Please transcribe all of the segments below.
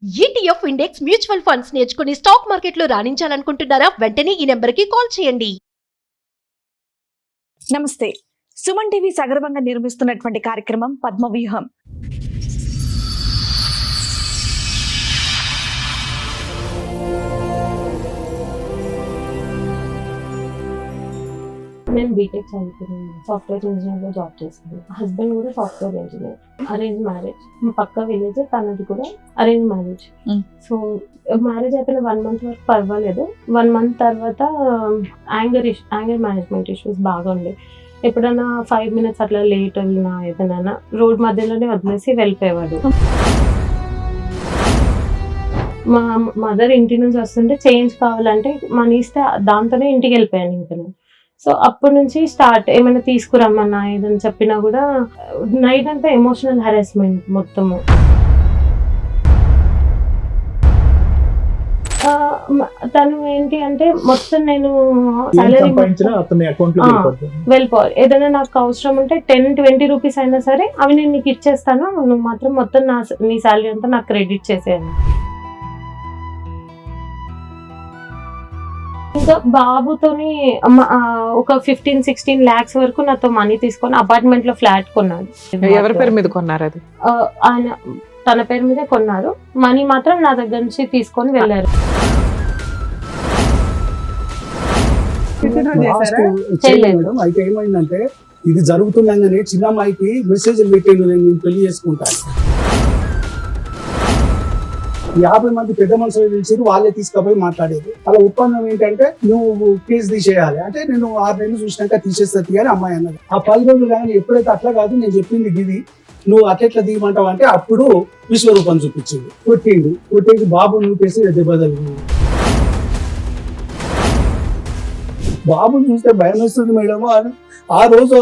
ETF index mutual funds నేర్చుకుని stock మార్కెట్లో రాణించాలనుకుంటున్నారా? వెంటనే ఈ నెంబర్కి కాల్ చేయండి. నమస్తే. సుమన్ టీవీ సగర్వంగా నిర్మిస్తున్నటువంటి కార్యక్రమం పద్మవ్యూహం. నేను బీటెక్ చదువుకున్నాను, సాఫ్ట్వేర్ ఇంజనీర్లో జాబ్ చేస్తాను. హస్బెండ్ కూడా సాఫ్ట్వేర్ ఇంజనీర్. Arrange marriage. మా పక్క విలేజ్, తనది కూడా అరేంజ్ మ్యారేజ్. సో మ్యారేజ్ అయిపోయిన 1 month వరకు పర్వాలేదు. 1 month తర్వాత యాంగర్ మేనేజ్మెంట్ ఇష్యూస్ బాగా ఉండే. ఎప్పుడన్నా 5 minutes అట్లా లేట్ వెళ్ళినా ఏదైనా రోడ్ మధ్యలోనే వదిలేసి వెళ్ళిపోయేవాడు. మా మదర్ ఇంటి నుంచి వస్తుంటే చేంజ్ కావాలంటే మనీ ఇస్తే దాంతోనే ఇంటికి వెళ్ళిపోయాను ఇంకా నేను. సో అప్పటి నుంచి స్టార్ట్, ఏమైనా తీసుకురమ్మన్నా ఏదని చెప్పినా కూడా నైట్ అంతా ఎమోషనల్ హెరాస్మెంట్ మొత్తము. తను ఏంటి అంటే మొత్తం నేను సాలరీ వెళ్ళిపోవాలి. ఏదైనా నాకు అవసరం ఉంటే 10-20 రూపీస్ అయినా సరే అవి నేను నీకు ఇచ్చేస్తాను, నువ్వు మాత్రం మొత్తం నీ సాలరీ అంతా నాకు క్రెడిట్ చేసేయాలి. ఇంకా బాబుతోని ఒక 15-16 lakhs వరకు నాతో మనీ తీసుకొని అపార్ట్మెంట్ లో ఫ్లాట్ కొన్నాడు. ఎవరి పేరు మీద కొన్నారు? అది ఆయన తన పేరు మీదే కొన్నారు. మనీ మాత్రం నా దగ్గర నుంచి తీసుకొని వెళ్ళారు. అయితే ఏమైందంటే ఇది జరుగుతుందని చిన్న అమ్మాయికి మెసేజ్ పెట్టిండు, నేను పెళ్లి చేసుకుంటాను. 50 మంది పెద్ద మనుషులు పిలిచి వాళ్ళే తీసుకుపోయి మాట్లాడేది. అలా ఒప్పందం ఏంటంటే నువ్వు కేసు తీసేయాలి అంటే నేను 6 నెలలు చూసినాక తీసేస్తుంది అని అమ్మాయి అన్నది. ఆ 10 రోజులు కానీ ఎప్పుడైతే అట్లా కాదు, నేను చెప్పింది ఇది, నువ్వు అట్లా దిగమంటావు అంటే అప్పుడు విశ్వరూపం చూపించింది. కొట్టేసి బాబు నూపేసి దెబ్బతలు. బాబుని చూస్తే భయం వేస్తుంది మేడం. ఆ రోజు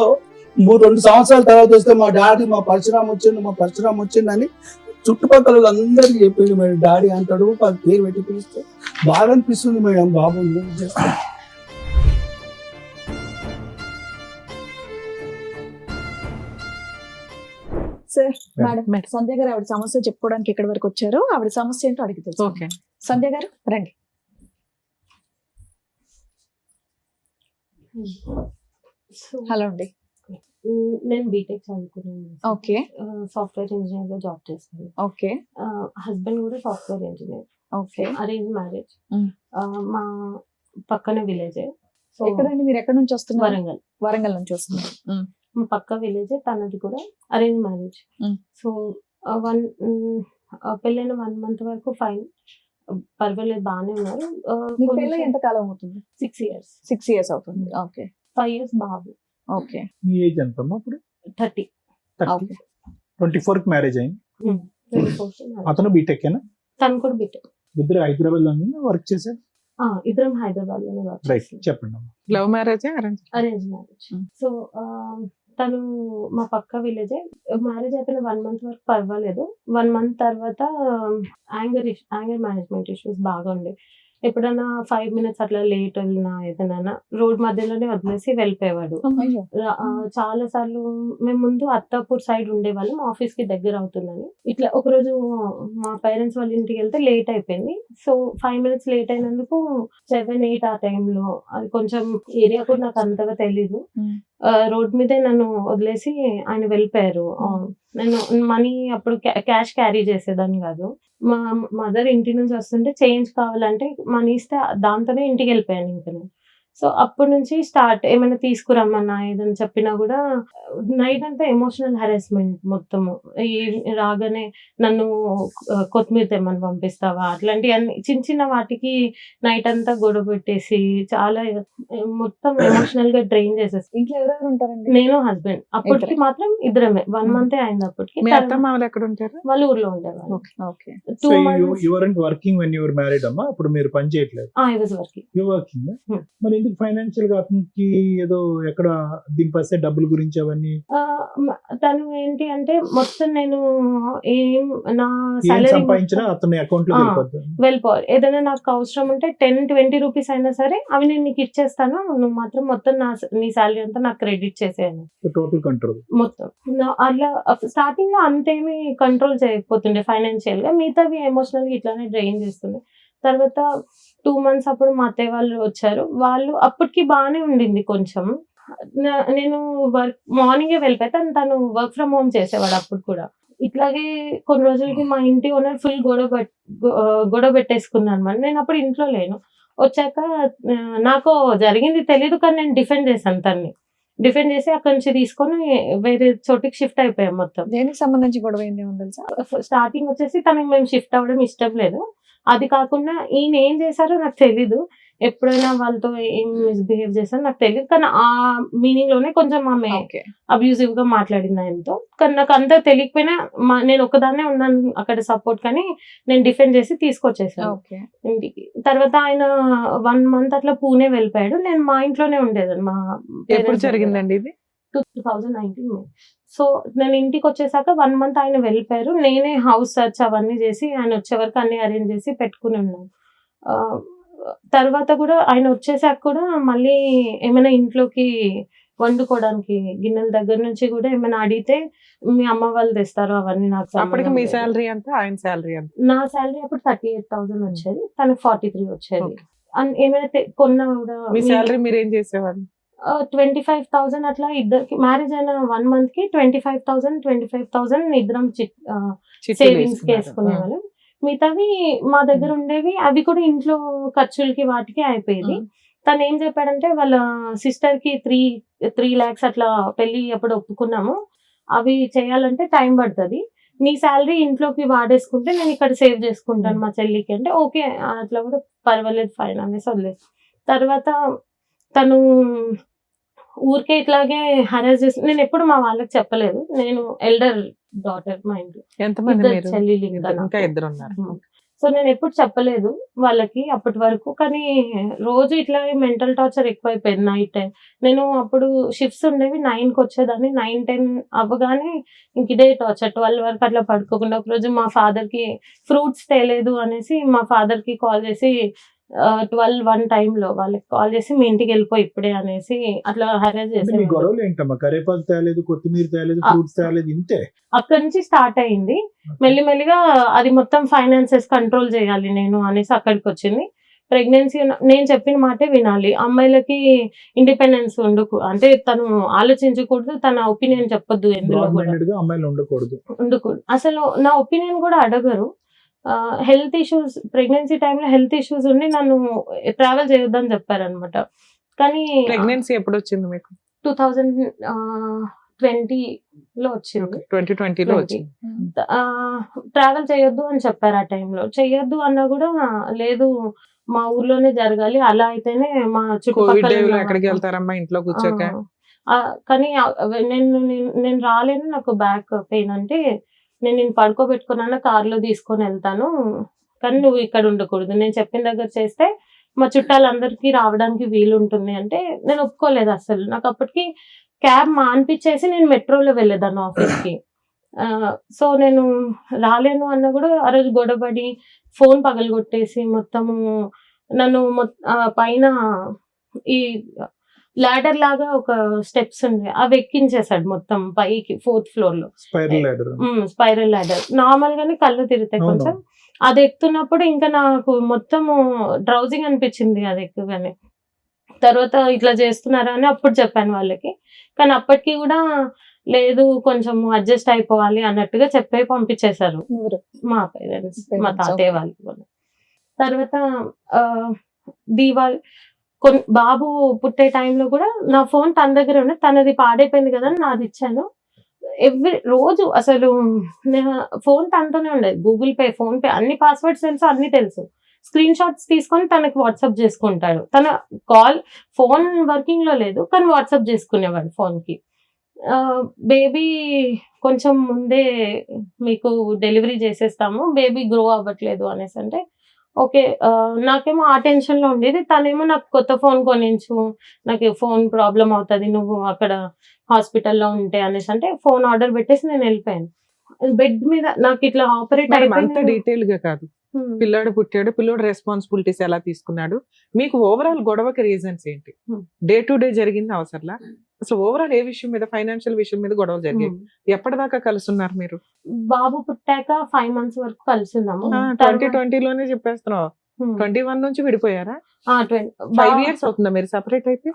2 సంవత్సరాల తర్వాత వస్తే మా డాడీ మా పరశురామ్ వచ్చిందని చుట్టుపక్కల అందరికి చెప్పింది మేడం. డాడీ అంటాడు, పేరు పెట్టి పిలిస్తే బాగా అనిపిస్తుంది మేడం బాబు. సార్, మేడం సంధ్య గారు ఆవిడ సమస్య చెప్పుకోవడానికి ఎక్కడి వరకు వచ్చారు, ఆవిడ సమస్య ఏంటో అడిగి తెలుసు. ఓకే సంధ్య గారు రండి. హలో అండి. నేను బీటెక్ చదువుకున్నాను. ఓకే. సాఫ్ట్వేర్ ఇంజనీర్ లో జాబ్ చేస్తాను. ఓకే. హస్బెండ్ కూడా software engineer. Okay. Arrange marriage. మా పక్కన విలేజ్. ఎక్కడండి మీరు? ఎక్కడి నుంచి వస్తున్నారు? వరంగల్. వరంగల్ నుంచి వస్తున్నారు. మా పక్క విలేజ్, తనది కూడా అరేంజ్ మ్యారేజ్. సో పెళ్ళైన 1 month వరకు ఫైన్, పర్వాలేదు, బాగానే ఉన్నారు. ఎంత కాలం అవుతుంది? 6 years. 6 years అవుతుంది. ఓకే. 5 years బాబు. ఓకే. మీ ఏజ్ ఎంత అప్పుడు? 30. 24 కి మ్యారేజ్ అయింది. 24. అతను బీటెక్ ఏనా? తను కూడా బీటెక్. ఇద్దరు హైదరాబాద్ లో వర్క్ చేశారు. ఇద్దరం హైదరాబాద్ లోనే వర్క్ చేస్తాం. చెప్పండి. Love marriage arrange marriage. So తను మా పక్క విలేజ్. మ్యారేజ్ అయిపోయిన 1 month వరకు పర్వాలేదు. 1 month తర్వాత యాంగర్ మేనేజ్మెంట్ ఇష్యూస్ బాగా ఉండే. ఎప్పుడన్నా 5 minutes అట్లా లేట్ వెళ్ళినా ఏదైనా రోడ్ మధ్యలోనే వదిలేసి వెళ్ళిపోయేవాడు. చాలా సార్లు మేము ముందు అత్తాపూర్ సైడ్ ఉండేవాళ్ళం, ఆఫీస్ కి దగ్గర అవుతుందని. ఇట్లా ఒకరోజు మా పేరెంట్స్ వాళ్ళ ఇంటికి వెళ్తే లేట్ అయిపోయింది. సో 5 minutes లేట్ అయినందుకు 7-8 ఆ టైంలో, అది కొంచెం ఏరియా కూడా నాకు అంతగా తెలీదు, రోడ్ మీదే నన్ను వదిలేసి ఆయన వెళ్ళిపోయారు. నేను మనీ అప్పుడు క్యాష్ క్యారీ చేసేదాన్ని కాదు. మా మదర్ ఇంటి నుంచి వస్తుంటే చేంజ్ కావాలంటే మనీ ఇస్తే దాంతోనే ఇంటికి వెళ్ళిపోయాను ఇంకా నేను. సో అప్పటి నుంచి స్టార్ట్, ఏమైనా తీసుకురమ్మన్నా ఏదని చెప్పినా కూడా నైట్ అంతా ఎమోషనల్ హెరాస్మెంట్ మొత్తము. రాగానే నన్ను కొత్తిమీర తెమ్మని పంపిస్తావా, అట్లాంటి అన్ని చిన్న వాటికి నైట్ అంతా గొడవ పెట్టేసి చాలా మొత్తం ఎమోషనల్ గా డ్రైన్ చేసేసి. ఇంట్లో ఎవరెవరు ఉంటారండి? నేను, హస్బెండ్. అప్పటికి మాత్రం ఇద్దరమే. 1 month అయింది అప్పటికి. ఎక్కడ ఉంటారు? వాళ్ళు ఊర్లో ఉండేవాళ్ళు. 2 months. You weren't working when you were married అమ్మా? అప్పుడు మీరు పని చేయట్లేదు? I was working. You working? మరి ఎందుకు ఫైనాన్షియల్ గా అతనికి ఏదో ఎక్కడ దింపేస్తే డబ్బుల గురించి అవన్నీ తను ఏంటి అంటే మొత్తం నేను ఏం నా ఏం సాలరీ సంపాదించినా అతని అకౌంట్ లో వెళ్ళిపోతుంది. వెళ్ళిపోవాలి. ఏదైనా నాకు అవసరం ఉంటే 10-20 రూపీస్ అయినా సరే అవి నేను నీకు ఇచ్చేస్తాను, నువ్వు మాత్రం మొత్తం నీ సాలరీ అంతా నాకు క్రెడిట్ చేసేయాలి టోటల్ కంట్రోల్. మొత్తం. అట్లా స్టార్టింగ్ లో అంతేమీ కంట్రోల్ చేయకపోతుండే ఫైనాన్షియల్ గా, మిగతావి ఎమోషనల్ గా ఇట్లానే డ్రైన్ చేస్తుండే. తర్వాత 2 months అప్పుడు మా అత్తయ్య వాళ్ళు వచ్చారు. వాళ్ళు అప్పటికి బాగానే ఉండింది కొంచెం. నేను వర్క్ మార్నింగే వెళ్ళిపోతే తను వర్క్ ఫ్రమ్ హోమ్ చేసేవాడు అప్పుడు కూడా. ఇట్లాగే కొన్ని రోజులకి మా ఇంటి ఓనర్ ఫుల్ గొడవ పెట్టేసుకున్నాను అనమాట. నేను అప్పుడు ఇంట్లో లేను. వచ్చాక నాకు జరిగింది తెలీదు, కానీ నేను డిఫెండ్ చేశాను తన్ని. డిఫెండ్ చేసి అక్కడి నుంచి తీసుకొని వేరే చోటికి షిఫ్ట్ అయిపోయాం మొత్తం. దేనికి సంబంధించి గొడవ ఏంది తెలుసా? స్టార్టింగ్ వచ్చేసి తనకి మేము షిఫ్ట్ అవ్వడం ఇష్టం లేదు. అది కాకుండా ఈయన ఏం చేశారో నాకు తెలీదు. ఎప్పుడైనా వాళ్ళతో ఏం మిస్బిహేవ్ చేశారో నాకు తెలియదు, కానీ ఆ మీనింగ్ లోనే కొంచెం ఆమె అబ్యూజివ్ గా మాట్లాడింది ఆయనతో. కానీ నాకు అంతా తెలియకపోయినా నేను ఒకదాన్నే ఉన్నాను అక్కడ సపోర్ట్, కానీ నేను డిఫెండ్ చేసి తీసుకొచ్చేసాను ఇంటికి. తర్వాత ఆయన 1 month అట్లా పూణే వెళ్ళిపోయాడు. నేను మా ఇంట్లోనే ఉండేదాన్ని. మా ఎప్పుడు జరిగిందండి ఇది? 2019 May. సో నేను ఇంటికి వచ్చేసాక 1 month ఆయన వెళ్ళిపోయారు. నేనే హౌస్ సర్చ్ అవన్నీ చేసి ఆయన వచ్చే వరకు అన్ని అరేంజ్ చేసి పెట్టుకుని ఉన్నాను. తర్వాత కూడా ఆయన వచ్చేసాక కూడా మళ్ళీ ఏమైనా ఇంట్లోకి వండుకోవడానికి గిన్నెల దగ్గర నుంచి కూడా ఏమైనా అడిగితే మీ అమ్మ వాళ్ళు తెస్తారు అవన్నీ. నాకు అప్పటికి మీ శాలరీ ఎంత, ఆయన శాలరీ ఎంత? నా శాలరీ అప్పుడు 38,000 వచ్చేది, తనకు 43 వచ్చేది. ఏమైనా కొన్నా కూడా మీ శాలరీ మీరు ఏం చేసేవారు? 25,000 అట్లా ఇద్దరికి. మ్యారేజ్ అయిన 1 month కి 25,000 ఇద్దరం సేవింగ్స్ కి వేసుకునేవాళ్ళం. మిగతావి మా దగ్గర ఉండేవి, అవి కూడా ఇంట్లో ఖర్చులకి వాటికి అయిపోయేది. తను ఏం చెప్పాడంటే వాళ్ళ సిస్టర్ కి 3 lakhs అట్లా పెళ్లి అప్పుడు ఒప్పుకున్నాము, అవి చేయాలంటే టైం పడుతుంది, నీ శాలరీ ఇంట్లోకి వాడేసుకుంటే నేను ఇక్కడ సేవ్ చేసుకుంటాను మా చెల్లికి అంటే ఓకే అట్లా కూడా పర్వాలేదు ఫైన్ అనేసి వదిలేదు. తర్వాత తను ఊరికే ఇట్లాగే హరాస్ చేసి, నేను ఎప్పుడు మా వాళ్ళకి చెప్పలేదు. నేను ఎల్డర్ డాటర్ మా ఇంట్లో, ఎంతమంది? చెల్లెలు ఇంకా ఇద్దరు ఉన్నారు. సో నేను ఎప్పుడు చెప్పలేదు వాళ్ళకి అప్పటి వరకు. కానీ రోజు ఇట్లా మెంటల్ టార్చర్ ఎక్కువైపోయింది నైట్ టైం. నేను అప్పుడు షిఫ్ట్స్ ఉండేవి, 9కి వచ్చేదాన్ని. 9-10 అవ్వగానే ఇంక ఇదే టార్చర్, 12 వరకు అట్లా పడుకోకుండా. ఒక రోజు మా ఫాదర్కి ఫ్రూట్స్ తేలేదు అనేసి మా ఫాదర్కి కాల్ చేసి 12-1 టైంలో వాళ్ళకి కాల్ చేసి మీ ఇంటికి వెళ్ళిపోయి ఇప్పుడే అనేసి అట్లా హరాస్ చేసి. గొడవలు ఏంటమ్మా, కరేపాకు తేలేదు, కొత్తిమీర తేలేదు, ఫ్రూట్స్ తేలేదు, ఇంతే. అక్కడి నుంచి స్టార్ట్ అయింది. మెల్లిమెల్లిగా అది మొత్తం ఫైనాన్సెస్ కంట్రోల్ చేయాలి నేను అనేసి అక్కడికి వచ్చింది. ప్రెగ్నెన్సీ నేను చెప్పిన మాటే వినాలి, అమ్మాయిలకి ఇండిపెండెన్స్ అంటే తను ఆలోచించకూడదు, తన ఒపీనియన్ చెప్పొద్దు, ఎందులో ఉండకూడదు. అసలు నా ఒపీనియన్ కూడా అడగరు. హెల్త్ ఇష్యూస్, ప్రెగ్నెన్సీ టైంలో హెల్త్ ఇష్యూస్ ఉండి నన్ను ట్రావెల్ చేయొద్దని చెప్పారనమాట. కానీ ప్రెగ్నెన్సీ ఎప్పుడు వచ్చింది మీకు? 2020లో వచ్చింది. 2020లో వచ్చింది. ట్రావెల్ చేయొద్దు అని చెప్పారు ఆ టైంలో. చెయ్యొద్దు అన్నా కూడా లేదు మా ఊర్లోనే జరగాలి, అలా అయితేనే మా చుట్టుపక్కల ఎక్కడికి వెళ్తారమ్మా ఇంట్లో కూర్చోక. కానీ నేను రాలేను, నాకు బ్యాక్ పెయిన్ అంటే నేను పడుకోబెట్టుకున్నా కార్లో తీసుకొని వెళ్తాను, కానీ నువ్వు ఇక్కడ ఉండకూడదు, నేను చెప్పిన దగ్గర చేస్తే మా చుట్టాలందరికీ రావడానికి వీలు ఉంటుంది అంటే నేను ఒప్పుకోలేదు అసలు. నాకు అప్పటికి క్యాబ్ మాన్పించేసి నేను మెట్రోలో వెళ్ళేదాన్ని ఆఫీస్కి. సో నేను రాలేను అన్న కూడా ఆ రోజు గొడవపడి ఫోన్ పగలగొట్టేసి మొత్తము నన్ను పైన ఈ లాడర్ లాగా ఒక స్టెప్స్ ఉంది అవి ఎక్కించేసాడు మొత్తం పైకి 4th floor లో. స్పైరల్ లాడర్ నార్మల్ గానే కళ్ళు తిరుగుతాయి కొంచెం. అది ఎక్కుతున్నప్పుడు ఇంకా నాకు మొత్తము డ్రౌజింగ్ అనిపించింది అది ఎక్కువగానే. తర్వాత ఇట్లా చేస్తున్నారా అని అప్పుడు చెప్పాను వాళ్ళకి, కానీ అప్పటికి కూడా లేదు కొంచెం అడ్జస్ట్ అయిపోవాలి అన్నట్టుగా చెప్పే పంపించేశారు మా పేరెంట్స్, మా తాతయ్య వాళ్ళు. తర్వాత దీవాళి బాబు పుట్టే టైంలో కూడా నా ఫోన్ తన దగ్గర ఉండే, తనది పాడైపోయింది కదా నాది ఇచ్చాను. రోజు అసలు ఫోన్ తనతోనే ఉండేది, గూగుల్ పే, ఫోన్ పే అన్ని పాస్వర్డ్స్ తెలుసు, అన్ని తెలుసు. స్క్రీన్ షాట్స్ తీసుకొని తనకి వాట్సాప్ చేసుకుంటాడు. తన ఫోన్ వర్కింగ్ లో లేదు కానీ వాట్సాప్ చేసుకునేవాడు ఫోన్కి. బేబీ కొంచెం ముందే మీకు డెలివరీ చేసేస్తాము, బేబీ గ్రో అవ్వట్లేదు అనేసి అంటే ఓకే. నాకేమో ఆ టెన్షన్‌లో ఉండేది. తనేమో నాకు కొత్త ఫోన్ కొనించు, నాకు ఫోన్ ప్రాబ్లమ్ అవుతది. నువ్వు అక్కడ హాస్పిటల్‌లో ఉంటే అనేసి అంటే ఫోన్ ఆర్డర్ పెట్టేసి నేను వెళ్ళిపోయాను. బెడ్ మీద నాకు ఇట్లా ఆపరేట్ మేడం అంత అయిపోయింది. డీటెయిల్ గా కాదు, పిల్లాడు పుట్టాడు, పిల్లోడు రెస్పాన్సిబిలిటీస్ ఎలా తీసుకున్నాడు, మీకు ఓవరాల్ గొడవకి రీజన్స్ ఏంటి, డే టు డే జరిగింది అవసరంలా, అసలు ఓవరాల్ ఏ విషయం మీద, ఫైనాన్షియల్ విషయం మీద గొడవలు జరిగాయి, ఎప్పటిదాకా కలుస్తున్నారు మీరు? బాబు పుట్టాక 5 months వరకు కలిసి ఉన్నాము. 2020 లోనే చెప్పేస్తున్నావు, 21 నుంచి విడిపోయారా? 5 years అవుతుందా మీరు సెపరేట్ అయిపోయి?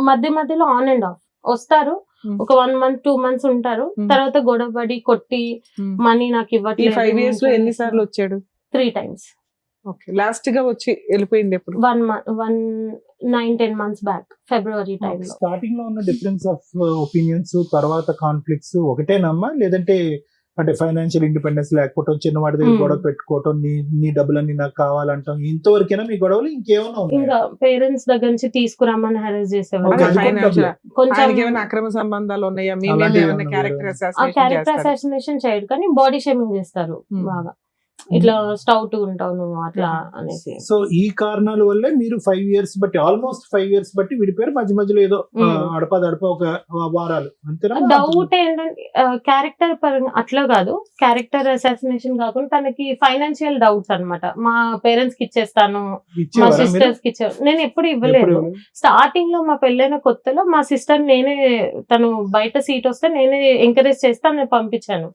మధ్య మధ్యలో ఆన్ అండ్ ఆఫ్ వస్తారు. ఒక 1 month 2 months ఉంటారు. తర్వాత గొడవ పడి కొట్టి మనీ నాకు ఈ ఇవ్వట్లేదు. 5 years లో ఎన్ని సార్లు వచ్చాడు? 3 times. ఓకే, లాస్ట్ గా వచ్చి వెళ్ళిపోయింది ఎప్పుడు? 9-10 months బ్యాక్ ఫిబ్రవరి టైంలో. స్టార్టింగ్ లో ఉన్న డిఫరెన్స్ ఆఫ్ ఒపీనియన్స్ తర్వాత కాన్ఫ్లిక్ట్స్ ఒకటేనమ్మా, లేదంటే అంటే ఫైనాన్షియల్ ఇండిపెండెన్స్ లేకపోవటం, చిన్నవాడి దగ్గర గొడవ పెట్టుకోవటం, నీ డబ్బులన్నీ నాకు కావాలంటాం, ఇంతవరకేనా మీ గొడవలు? ఇంకేమైనా ఇంకా ఉన్నాయా? పేరెంట్స్ దగ్గర నుంచి తీసుకురమ్మని హెరాస్ చేసేవాళ్ళు. Okay, అది Financial- కూడా కొంచెం ఆయనకి ఏమైనా అక్రమ సంబంధాలు ఉన్నాయా, మీ మీద అలాంటివి ఏమైనా ఏమైనా క్యారెక్టర్ వేరే- క్యారెక్టర్ అసాసినేషన్ అసాసినేషన్ చేయడు కానీ బాడీ షేమింగ్ చేస్తారు బాగా. ఇట్లా స్టౌట్ ఉంటావు నువ్వు అట్లా అనేసి. సో ఈ కారణాల వల్లే మీరు 5 years బట్టి, ఆల్మోస్ట్ 5 years బట్టి విడిపోయారు. మధ్య మధ్యలో ఏదో అడప ఒక వారాలు అంతేనా? డౌట్ ఏంటంటే క్యారెక్టర్ పరంగా అట్లా కాదు, క్యారెక్టర్ అసాసినేషన్ కాకుండా తనకి ఫైనాన్షియల్ డౌట్స్ అన్నమాట. మా పేరెంట్స్ కి ఇచ్చేస్తాను, మా ఇచ్చేవారా మీరు? సిస్టర్స్ కి ఇచ్చారు. నేను ఎప్పుడు ఎప్పుడు ఇవ్వలేదు. ఇవ్వలేదు? స్టార్టింగ్ లో మా పెళ్ళైన కొత్తలో మా సిస్టర్ నేనే, తను బయట సీట్ వస్తే నేనే ఎంకరేజ్ చేస్తే నేను పంపించాను.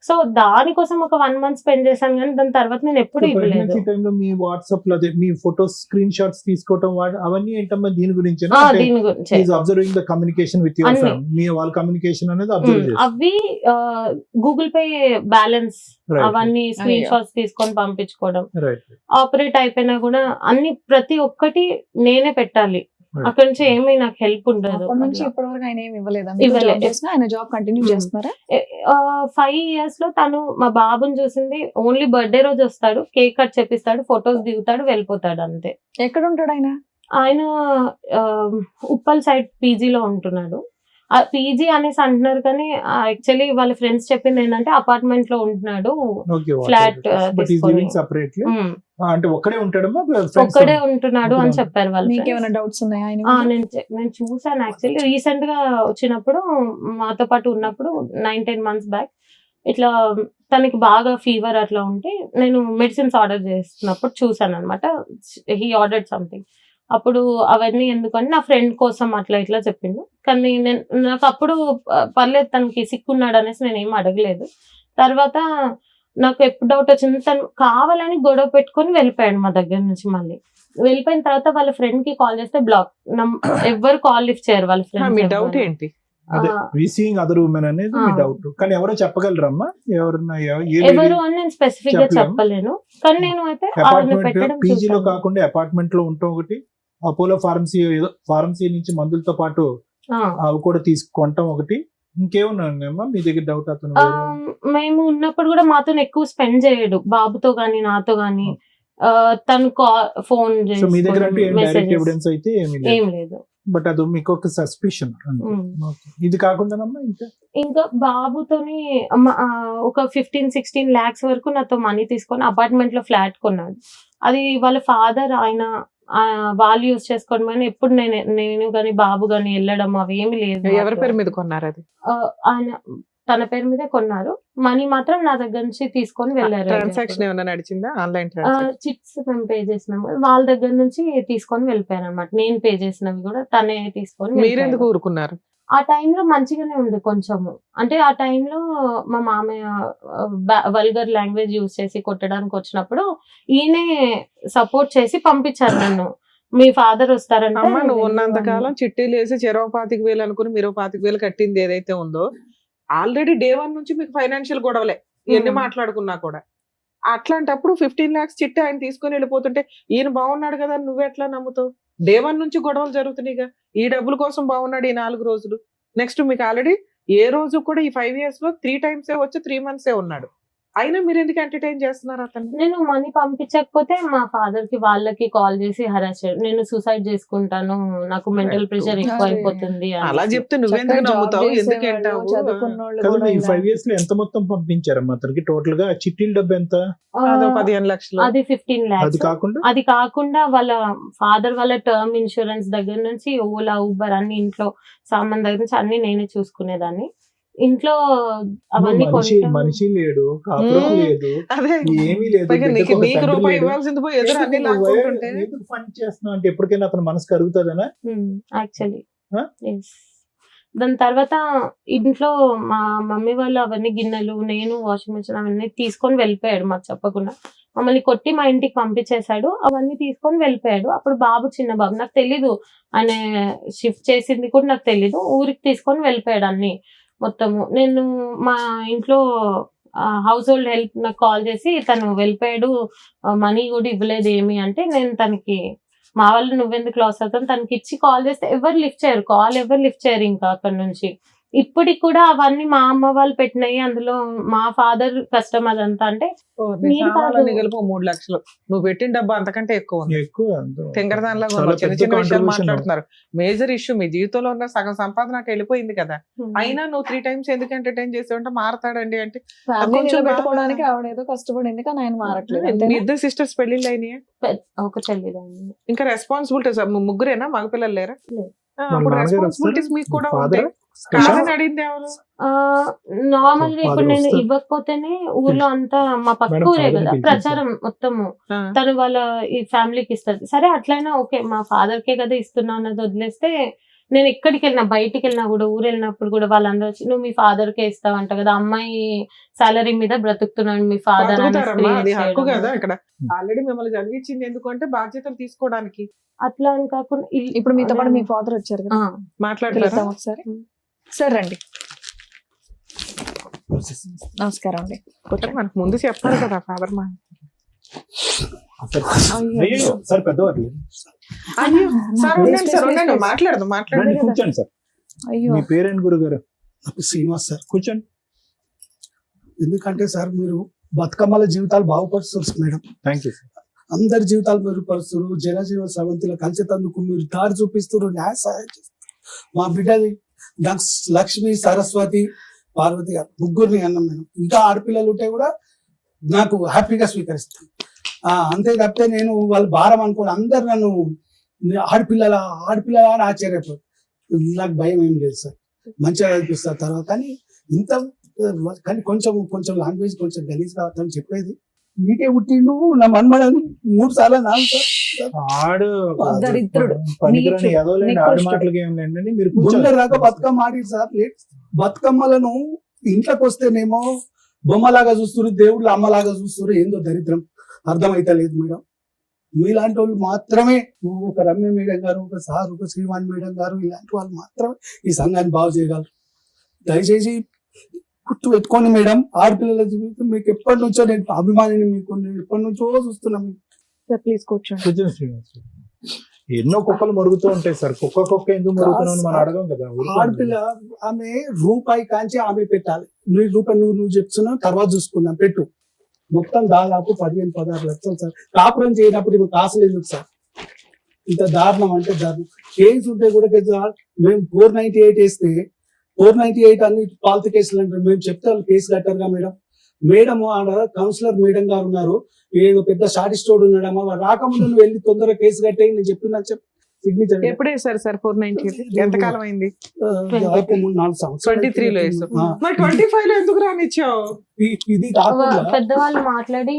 సో దానికోసం ఒక 1 month స్పెండ్ చేశాను కానీ దాని తర్వాత నేను ఎప్పుడు ఇవ్వలేదు. ప్రెగ్నెన్సీ టైంలో మీ వాట్సాప్ లో అదే మీ ఫోటోస్ స్క్రీన్ షాట్స్ తీసుకోవటం అవన్నీ ఏంటమ్మా దీని గురించి? దీని గురించి observing the communication with your అన్ని. ఫ్యామిలీ, మీ వాళ్ళ కమ్యూనికేషన్ అనేది అబ్జర్వ్ చేస్తారు. అవి గూగుల్ పే బ్యాలెన్స్ Right. అవన్నీ స్క్రీన్ అయ్యో. షాట్స్ తీసుకొని పంపించుకోవడం. రైట్. ఆపరేట్ అయిపోయినా కూడా అన్ని ప్రతి ఒక్కటి నేనే పెట్టాలి. Right. అక్కడ నుంచి ఏమీ నాకు హెల్ప్ ఉండదు. అప్పటి నుంచి ఇప్పటి వరకు ఆయన ఏమి ఇవ్వలేదా? ఇవ్వలేదు. ఆయన జాబ్ కంటిన్యూ చేస్తున్నారా? 5 years లో తను మా బాబుని చూసింది ఓన్లీ బర్త్డే రోజు వస్తాడు, కేక్ కట్ చేపిస్తాడు, ఫొటోస్ దిగుతాడు, వెళ్ళిపోతాడు అంతే. ఎక్కడ ఉంటాడు ఆయన? ఆయన ఉప్పల్ సైడ్ పీజీలో ఉంటున్నాడు. పీజీ అనేసి అంటున్నారు కానీ యాక్చువల్లీ వాళ్ళ ఫ్రెండ్స్ చెప్పింది ఏంటంటే అపార్ట్మెంట్ లో ఉంటున్నాడు. ఓకే, Flat, బట్ ఈస్ తీసుకొని. Living separately. అంటే ఒక్కడే ఉంటాడమ్మా? ఒక్కడే ఉంటున్నాడు అని చెప్పారు వాళ్ళు. మీకేమైనా డౌట్స్ ఉన్నాయా ఆయన? నేను చూసాను యాక్చువల్లీ రీసెంట్ గా వచ్చినప్పుడు మాతో పాటు ఉన్నప్పుడు 9-10 months బ్యాక్ ఇట్లా తనకి బాగా ఫీవర్ అట్లా ఉంటే నేను మెడిసిన్స్ ఆర్డర్ చేస్తున్నప్పుడు చూసాను అనమాట. He ordered something. అప్పుడు అవన్నీ ఎందుకంటే నా ఫ్రెండ్ కోసం అట్లా ఇట్లా చెప్పిండు. కానీ నాకు అప్పుడు పర్లేదు తనకి సిక్కున్నాడు అనేసి నేను ఏం అడగలేదు. తర్వాత నాకు ఎప్పుడు డౌట్ వచ్చింది, తను కావాలని గొడవ పెట్టుకొని వెళ్ళిపోయాడు మా దగ్గర నుంచి. మళ్ళీ వెళ్ళిపోయిన తర్వాత వాళ్ళ ఫ్రెండ్ కి కాల్ చేస్తే బ్లాక్, ఎవ్వరు కాల్ లిఫ్ట్ చేయరు వాళ్ళ మీ డౌట్ ఫ్రెండ్స్. ఏంటి? అదే సీయింగ్ అదర్ ఉమెన్ అనేది మీ డౌట్. కానీ ఎవరో చెప్పగలరమ్మా? ఎవరన్నా ఎవరు అని నేను స్పెసిఫిక్ గా చెప్పలేము. చెప్పలేను. కానీ నేను అయితే వాళ్ళని అపార్ట్మెంట్ పెట్టడం పీజీలో చూసాను. కాకుండా అపార్ట్మెంట్ లో ఉంటాం ఒకటి, అపోలో ఫార్మసీ ఏదో ఫార్మసీ నుంచి మందులతో పాటు అవి కూడా తీసుకుంటాం ఒకటి. ఇంకేమన్నా మీ దగ్గర డౌట్? అతను మేము ఉన్నప్పుడు కూడా మాతో ఎక్కువ స్పెండ్ చేయడు, బాబుతో గానీ నాతో గానీ. తను ఫోన్ సో మీ దగ్గర అంటే డైరెక్ట్ మెసేజ్ ఎవిడెన్స్ అయితే ఏమీ లేదు, ఏం లేదు. బట్ అది మీకు ఒక సస్పిషన్. ఇది కాకుండానమ్మా ఇంకా బాబుతోని ఒక 15-16 lakhs వరకు నాతో మనీ తీసుకొని అపార్ట్మెంట్ లో ఫ్లాట్ కొన్నాడు. అది వాళ్ళ ఫాదర్ ఆయన వాళ్ళు యూజ్ చేసుకోవడం కానీ ఎప్పుడు నేను గానీ బాబు గానీ వెళ్ళడం అవి ఏమి లేదు. ఎవరి పేరు మీద కొన్నారు అది? ఆయన తన పేరు మీదే కొన్నారు. మనీ మాత్రం నా దగ్గర నుంచి తీసుకొని వెళ్ళారు. ట్రాన్సాక్షన్ ఏమైనా నడిచిందా? Online transaction? చిట్స్ మేము పే చేసినాము, వాళ్ళ దగ్గర నుంచి తీసుకొని వెళ్ళిపోయారు అనమాట. నేను పే చేసినవి కూడా తనే తీసుకొని మీరు వెళ్ళిపోయారు. ఎందుకు ఊరుకున్నారు? ఆ టైంలో మంచిగానే ఉంది కొంచెము. అంటే ఆ టైంలో మా మామయ్య వల్గర్ లాంగ్వేజ్ యూజ్ చేసి కొట్టడానికి వచ్చినప్పుడు ఈయనే సపోర్ట్ చేసి పంపించారు నన్ను. మీ ఫాదర్ వస్తారంటే అమ్మ నువ్వు ఉన్నంత కాలం చిట్టీలు వేసి 25,000 అనుకుని మీరు 25,000 కట్టింది ఏదైతే ఉందో, ఆల్రెడీ డే 1 నుంచి మీకు ఫైనాన్షియల్ గొడవలే ఎన్ని మాట్లాడుకున్నా కూడా. అట్లాంటప్పుడు 15 lakhs చిట్టి ఆయన తీసుకొని వెళ్ళిపోతుంటే ఈయన బాగున్నాడు కదా నువ్వు ఎట్లా నమ్ముతావు? డే 1 నుంచి గొడవలు జరుగుతున్నాయిగా. ఈ డబ్బుల కోసం బాగున్నాడు ఈ 4 రోజులు. నెక్స్ట్ మీకు ఆల్రెడీ ఏ రోజు కూడా ఈ 5 years లో 3 times వచ్చి 3 months ఉన్నాడు. అయినా మీరు ఎందుకు ఎంటర్టైన్ చేస్తున్నారు అతను? నేను మనీ పంపించకపోతే మా ఫాదర్ కి వాళ్ళకి కాల్ చేసి హరాస్ చేయడం, నేను సూసైడ్ చేసుకుంటాను, నాకు మెంటల్ ప్రెషర్ ఎక్కువ అయిపోతుంది అలా చెప్తే నువ్వెందుకు నమ్ముతావు, ఎందుకు అంటావు? కదా ఈ 5 years లో ఎంత మొత్తం పంపించారమ్మా అతనికి టోటల్ గా? చిట్టీల డబ్బు ఎంత? అదో 15 లక్షలు. అది 15 అది lakhs. కాకుండా కాకుండా వాళ్ళ ఫాదర్ వాళ్ళ టర్మ్ ఇన్సూరెన్స్ దగ్గర నుంచి ఓలా ఊబర్ అన్ని ఇంట్లో సామాన్ దగ్గర నుంచి అన్ని నేనే చూసుకునేదాన్ని. ఇంట్లో అవన్నీ మనిషి లేడు, కాపురం లేదు, అదే ఏమీ లేదు, పైగా బిడ్డకు ఒక నీకు తండ్రి రూపాయి లేడు. ఇవ్వాల్సింది పోయి ఎదురు అన్ని లాక్కుంటుంటే ఎందుకు ఫండ్ చేస్తున్నావు అంటే ఎప్పటికైనా అతని మనసు కరుగుతుందనా? Actually Huh? దాని తర్వాత ఇంట్లో మా మమ్మీ వాళ్ళు అవన్నీ గిన్నెలు, నేను వాషింగ్ మిషన్ అవన్నీ తీసుకొని వెళ్ళిపోయాడు మాకు చెప్పకుండా. మమ్మల్ని కొట్టి మా ఇంటికి పంపించేశాడు, అవన్నీ తీసుకొని వెళ్ళిపోయాడు. అప్పుడు బాబు చిన్న బాబు, నాకు తెలీదు ఆయన షిఫ్ట్ చేసింది కూడా నాకు తెలీదు. ఊరికి తీసుకొని వెళ్ళిపోయాడు అన్ని మొత్తము. నేను మా ఇంట్లో హౌస్ హోల్డ్ హెల్ప్ నాకు కాల్ చేసి తను వెళ్ళిపోయాడు, మనీ కూడా ఇవ్వలేదు ఏమి అంటే, నేను తనకి మా వాళ్ళు నువ్వెందుకు లాస్ అవుతాను తనకి ఇచ్చి కాల్ చేస్తే ఎవరు లిఫ్ట్ చేయరు, కాల్ ఎవరు లిఫ్ట్ చేయరు ఇంకా అక్కడ నుంచి. ఇప్పటికి కూడా అవన్నీ మా అమ్మ వాళ్ళు పెట్టినాయి, అందులో మా ఫాదర్ కష్టం అదంతా. అంటే మీరు కాదు. గెలుపు 3 లక్షలు నువ్వు పెట్టిన డబ్బా అంతకంటే ఎక్కువ ఉంది. ఎక్కువ తింగరదానిలాగా చాలా ఉన్నావు. చిన్న పెద్ద చిన్న విషయాలు contribution. మాట్లాడుతున్నారు. మేజర్ ఇష్యూ మీ జీవితంలో ఉన్న సగం సంపాదన అటు వెళ్ళిపోయింది కదా. అయినా నువ్వు 3 times ఎందుకు ఎంటర్టైన్ చేసావంటే మారతాడండి అంటే ఫ్యామిలీ కొంచెం నిలబెట్టుకోవడానికి ఆవిడ ఏదో కష్టపడింది కానీ ఆయన మారట్లేదు మీ అంతేనా? 2 sisters పెళ్లిళ్ళు అయినాయి. ఒక చెల్లిదాన్ని. ఇంకా రెస్పాన్సిబిలిటీస్ ముగ్గురేనా మగపిల్లలు లేరా? లేదు. వాళ్ళ అప్పుడు నాన్నగారు రెస్పాన్సిబిలిటీస్ మీకు కూడా ఫాదర్ ఉంటాయి. కాదని అడిగింది ఎవరు? నార్మల్ గా ఇప్పుడు Father నేను వస్తారు. ఇవ్వకపోతేనే ఊర్లో అంతా మా పక్క Madam, ఊరే father ని కదా పిలిచేసి. ప్రచారం మొత్తము. ఆ. తను వాళ్ళ ఈ ఫ్యామిలీకి ఇస్తారు. సరే అట్లయినా ఓకే, మా ఫాదర్ కే కదా ఇస్తున్నా అన్నది వదిలేస్తే, నేను ఎక్కడికి వెళ్ళినా బయటికి వెళ్ళినా కూడా ఊరు వెళ్ళినప్పుడు కూడా వాళ్ళందరూ వచ్చి నువ్వు మీ ఫాదర్ కే ఇస్తావంట కదా, అమ్మాయి సాలరీ మీద బ్రతుకుతున్నాడు మీ ఫాదర్ అని బతుకుతారమ్మా, అది హక్కు చేయడం. కదా. ఇక్కడ ఆల్రెడీ మిమ్మల్ని చదివించింది ఎందుకంటే బాధ్యతలు తీసుకోవడానికి. అట్లా అని కాకుండా ఇప్పుడు మీతో పాటు మీ ఫాదర్ వచ్చారు కదా, మాట్లాడతారా? పిలుద్దాం ఒకసారి. సార్ రండి. నమస్కారం అండి. కూర్చోండి. మనకు ముందు చెప్పాలి కదా ఫాదర్ మా. అయ్యో సార్ పెద్దవారు అయ్యో సార్ Please, ఉండండి సార్ please, ఉండండి, please. మాట్లాడదు మాట్లాడదు. రండి, కూర్చోండి సార్. అయ్యో మీ పేరేంటి గురుగారు? శ్రీనివాస్ సార్. కూర్చోండి. ఎందుకంటే సార్ మీరు బతుకమ్మల జీవితాలు బాగుపరుస్తారు మేడం. Thank you sir. అందరి జీవితాలు మెరుగుపరుస్తారు. జనజీవన సవంతిలో కలిసేటందుకు మీరు దారి చూపిస్తారు, న్యాయ సహాయం చేస్తారు. మా బిడ్డది లక్ష్మి, సరస్వతి, పార్వతి గారు ముగ్గురిని అన్నాం మేడం. ఇంకా ఆడపిల్లలు ఉంటే కూడా నాకు హ్యాపీగా స్వీకరిస్తాను. అంతే తప్పితే నేను వాళ్ళ భారం అనుకోని అందరు నన్ను ఆడపిల్లల అని ఆశ్చర్యపోతారు. నాకు భయం ఏం లేదు సార్, మంచిగా అనిపిస్తారు తర్వాత. కానీ ఇంత కానీ కొంచెం లాంగ్వేజ్ కొంచెం గలీజ్ కావద్దని చెప్పేది. నీకే పుట్టిండు నా మన్మడని 3 సార్లు 4 సార్లు ఆడు దరిద్రుడు. పనికిరాని నీచుడు. ఎదవలేని ఆడు నికృష్టుడు. మాటలకి ఏం లేండి. మీరు గుండె కూర్చోండి. రాక బతుకమ్మ ఆడి సార్. బతుకమ్మలను ఇంట్లోకి వస్తేనేమో బొమ్మలాగా చూస్తున్నారు, దేవుళ్ళు అమ్మలాగా చూస్తున్నారు. ఏందో దరిద్రం అర్థమైతే లేదు మేడం. మీలాంటి వాళ్ళు మాత్రమే, ఒక రమ్య మేడం గారు, ఒక సార్, ఒక శ్రీవాణి మేడం గారు, ఇలాంటి వాళ్ళు మాత్రమే ఈ సంఘాన్ని బాగు చేయగలరు. దయచేసి గుర్తు పెట్టుకోండి మేడం. ఆడపిల్లల జీవితం మీకు ఎప్పటి నుంచో నేను అభిమానిని, మీకు నేను ఎప్పటి నుంచో చూస్తున్నాను. సార్ ప్లీజ్ కూర్చోండి. కూర్చోండి శ్రీనివాస్. ఎన్నో కుక్కలు మరుగుతూ ఉంటాయి సార్. కుక్క ఎందుకు మరుగుతున్నావు మనం అడగం కదా. ఆడపిల్ల ఆమె రూపాయి కాంచి ఆమె పెట్టాలి. రూపాయి నువ్వు చెప్తున్నావు, తర్వాత చూసుకుందాం పెట్టు. మొత్తం దాదాపు 15-16 లక్షలు సార్. కాపురం చేయనప్పుడు ఇప్పుడు కాసులు ఎందుకు సార్? ఇంత దారుణం అంటే దారుణం. కేసు ఉంటే కూడా మేము 498 వేస్తే 498 అన్ని పాలత కేసులు అంటారు. మేము చెప్తే వాళ్ళు కేసు కట్టారుగా మేడం. మేడం ఆడ కౌన్సిలర్ మేడం గారు ఉన్నారు, ఏదో పెద్ద షాటిస్టోడ్ ఉన్నాడమ్మా, వాడు రాకముందు నువ్వు వెళ్ళి తొందరగా కేసు కట్టేయి నేను చెప్పిన సిగ్నేచర్. ఎప్పుడు వేసారు సార్ 498? ఎంతకాలం అయింది? 4 సంవత్సరాలు 23 లో వేసావు. మరి 25 లో ఎందుకు రానిచ్చావు? ఇది కాకుండా పెద్దవాళ్ళు మాట్లాడి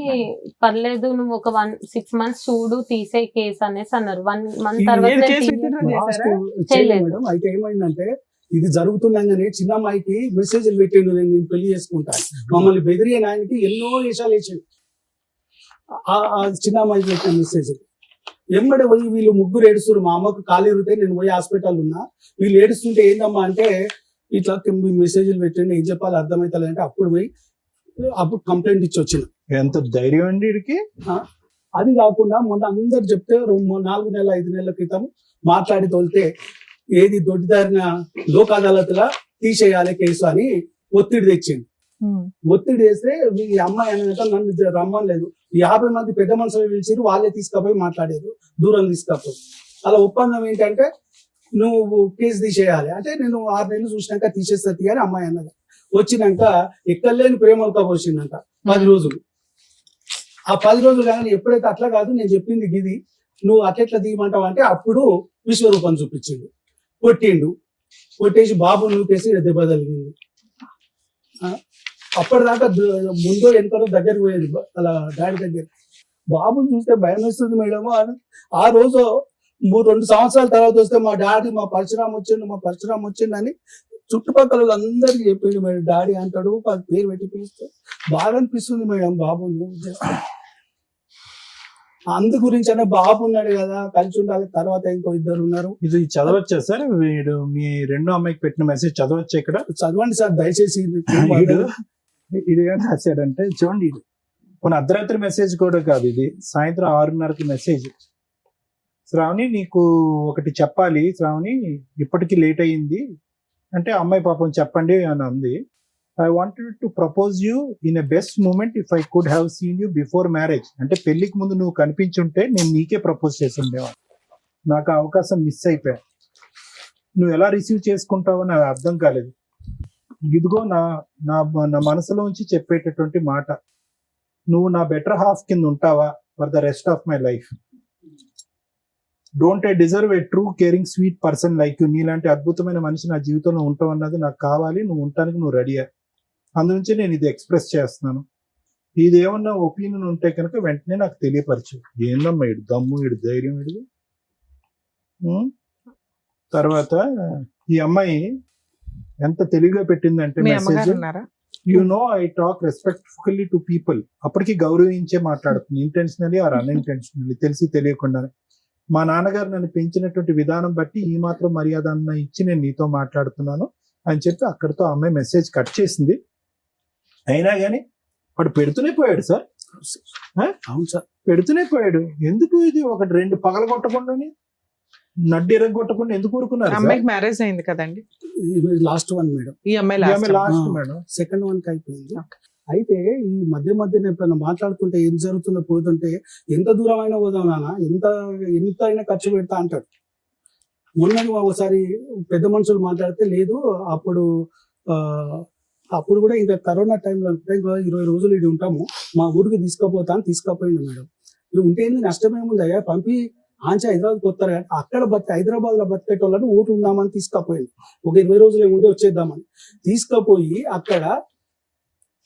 పర్లేదు నువ్వు ఒక 6 months చూడు తీసే కేసు అనేసి అన్నారు. 1 month తర్వాత ఏది నేను కేసు తీయను. పెట్టినా చేశారా? చేయలేదు మేడం. అయితే ఏమైందంటే ఇది జరుగుతుండగానే చిన్న అమ్మాయికి మెసేజ్లు పెట్టిండు, నేను పెళ్లి చేసుకుంటాను. మమ్మల్ని బెదిరియే ఆయనకి ఎన్నో వేషాలు వేసాడు. ఆ చిన్న అమ్మాయికి పెట్టిన మెసేజ్ ఎమ్మడే పోయి వీళ్ళు ముగ్గురు ఏడుస్తారు. మా అమ్మకు ఖాళీ ఇరితే నేను పోయి హాస్పిటల్ ఉన్నా, వీళ్ళు ఏడుస్తుంటే ఏందమ్మా అంటే ఇట్లా మెసేజ్లు పెట్టండి, ఏం చెప్పాలి అర్థమవుతుంది అంటే అప్పుడు కంప్లైంట్ ఇచ్చి వచ్చిన. ఎంత ధైర్యం అండి వీడికి. అది కాకుండా మొన్న అందరు చెప్తే 4 నెలల 5 నెలల క్రితం మాట్లాడి తోలితే ఏది దొడ్డిదారిన లోక్ అదాలత్లా తీసేయాలి కేసు అని ఒత్తిడి తెచ్చింది. ఒత్తిడి వేస్తే ఈ అమ్మాయి అనేది నన్ను రమ్మలేదు 50 మంది పెద్ద మనుషులు పిలిచిరు, వాళ్ళే తీసుకుపోయి మాట్లాడారు, దూరం తీసుకపోయి. అలా ఒప్పందం ఏంటంటే నువ్వు కేసు తీసేయాలి అంటే నేను 6 నెలలు చూసినాక తీసేస్తుంది అని అమ్మాయి అన్నది. వచ్చినాక ఎక్కలేని ప్రేమలతో పోసిందంట 10 రోజులు. ఆ 10 రోజులు కానీ ఎప్పుడైతే అట్లా కాదు నేను చెప్పింది గిది, నువ్వు అట్లెట్లా తీయమంటావు అంటే అప్పుడు విశ్వరూపం చూపించిండు, కొట్టిండు, కొట్టేసి బాబు నూకేసి దెబ్బ తగిలింది. అప్పటిదాకా ముందో వెనుకో దగ్గరికి పోయేది అలా డాడీ దగ్గర. బాబుని చూస్తే భయం వేస్తుంది మేడం. ఆ రోజు 2 సంవత్సరాల తర్వాత వస్తే మా డాడీ మా పరశురామ్ వచ్చిండు అని చుట్టుపక్కల అందరికి చెప్పిండు మేడం. డాడీ అంటాడు, పేరు పెట్టి పిలుస్తే బాగా అనిపిస్తుంది మేడం బాబుని. అందు గురించి అంటే బాబు ఉన్నాడు కదా, కలిసి ఉండాలి. తర్వాత ఇంకో 2 ఉన్నారు. ఇది చదవచ్చా సార్? వీడు మీ రెండో అమ్మాయికి పెట్టిన మెసేజ్ చదవచ్చా ఇక్కడ? చదవండి సార్ దయచేసి. ఇది ఏం రాశాడంటే చూడండి, ఇది కొన్ని అర్ధరాత్రి మెసేజ్ కూడా కాదు, ఇది సాయంత్రం 6:30కి మెసేజ్. శ్రావణి నీకు ఒకటి చెప్పాలి శ్రావణి, ఇప్పటికి లేట్ అయ్యింది అంటే అమ్మాయి పాపం చెప్పండి అని అంది. I wanted to propose you in a best moment if I could have seen you before marriage. అంటే పెళ్లికి ముందు నువ్వు కనిపించుంటే నేను నీకే ప్రపోజ్ చేసి ఉండేవాడు. నాకు ఆ అవకాశం మిస్ అయిపోయా. నువ్వు ఎలా రిసీవ్ చేసుకుంటావో నాకు అర్థం కాలేదు. ఇదిగో నా నా నా మనసులోంచి చెప్పేటటువంటి మాట, నువ్వు నా బెటర్ హాఫ్ కింద ఉంటావా for the rest of my life. Don't I deserve A true caring sweet person like you. నీలాంటి అద్భుతమైన మనిషి నా జీవితంలో ఉంటావు అన్నది నాకు కావాలి. నువ్వు ఉండటానికి నువ్వు రెడీయా. అందునుంచి నేను ఇది ఎక్స్ప్రెస్ చేస్తున్నాను. ఇది ఏమన్నా ఒపీనియన్ ఉంటే కనుక వెంటనే నాకు తెలియపరచు. ఏందమ్మా ఇడు దమ్ము, ఇడు ధైర్యం, ఇడు. తర్వాత ఈ అమ్మాయి ఎంత తెలివిగా పెట్టిందంటే message, you know I talk respectfully to people. అప్పటికి గౌరవించే మాట్లాడుతుంది, ఇంటెన్షనలీ ఆర్ అన్ఇంటెన్షనలీ, తెలిసి తెలియకుండా. మా నాన్నగారు నన్ను పెంచినటువంటి విధానం బట్టి ఈ మాత్రం మర్యాద అన్న ఇచ్చి నేను నీతో మాట్లాడుతున్నాను అని చెప్పి అక్కడితో అమ్మాయి మెసేజ్ కట్ చేసింది. అయినా కానీ వాడు పెడుతూనే పోయాడు సార్. అవును సార్, పెడుతూనే పోయాడు. ఎందుకు ఇది 1-2 పగల కొట్టకుండాని, నడ్డి ఎరగొట్టకుండా ఎందుకు ఊరుకున్నారు? అమ్మాయికి మ్యారేజ్ అయింది కదండి, లాస్ట్ వన్ మేడం. ఈ అమ్మాయి లాస్ట్ మేడం, సెకండ్ వన్ కి అయిపోయింది. అయితే ఈ మధ్య ఎప్పుడైనా మాట్లాడుతుంటే ఏం జరుగుతుందో పోతుంటే ఎంత దూరం అయినా పోదాం నాన్న, ఎంత అయినా ఖర్చు పెడతా అంటాడు. మొన్న ఒకసారి పెద్ద మనుషులు మాట్లాడితే లేదు, అప్పుడు కూడా ఇంకా కరోనా టైంలో ఇంకా 20 రోజులు ఇది ఉంటాము, మా ఊరికి తీసుకుపోయింది మేడం. ఇది ఉంటే ఏంది నష్టమేముందయ్యా, పంపి ఆంచి హైదరాబాద్కి వస్తారు కానీ అక్కడ హైదరాబాద్ లో బతికేటోళ్ళని ఊరు ఉందామని తీసుకుపోయింది. ఒక 20 రోజులు ఏముంటే వచ్చేద్దామని తీసుకుపోయి అక్కడ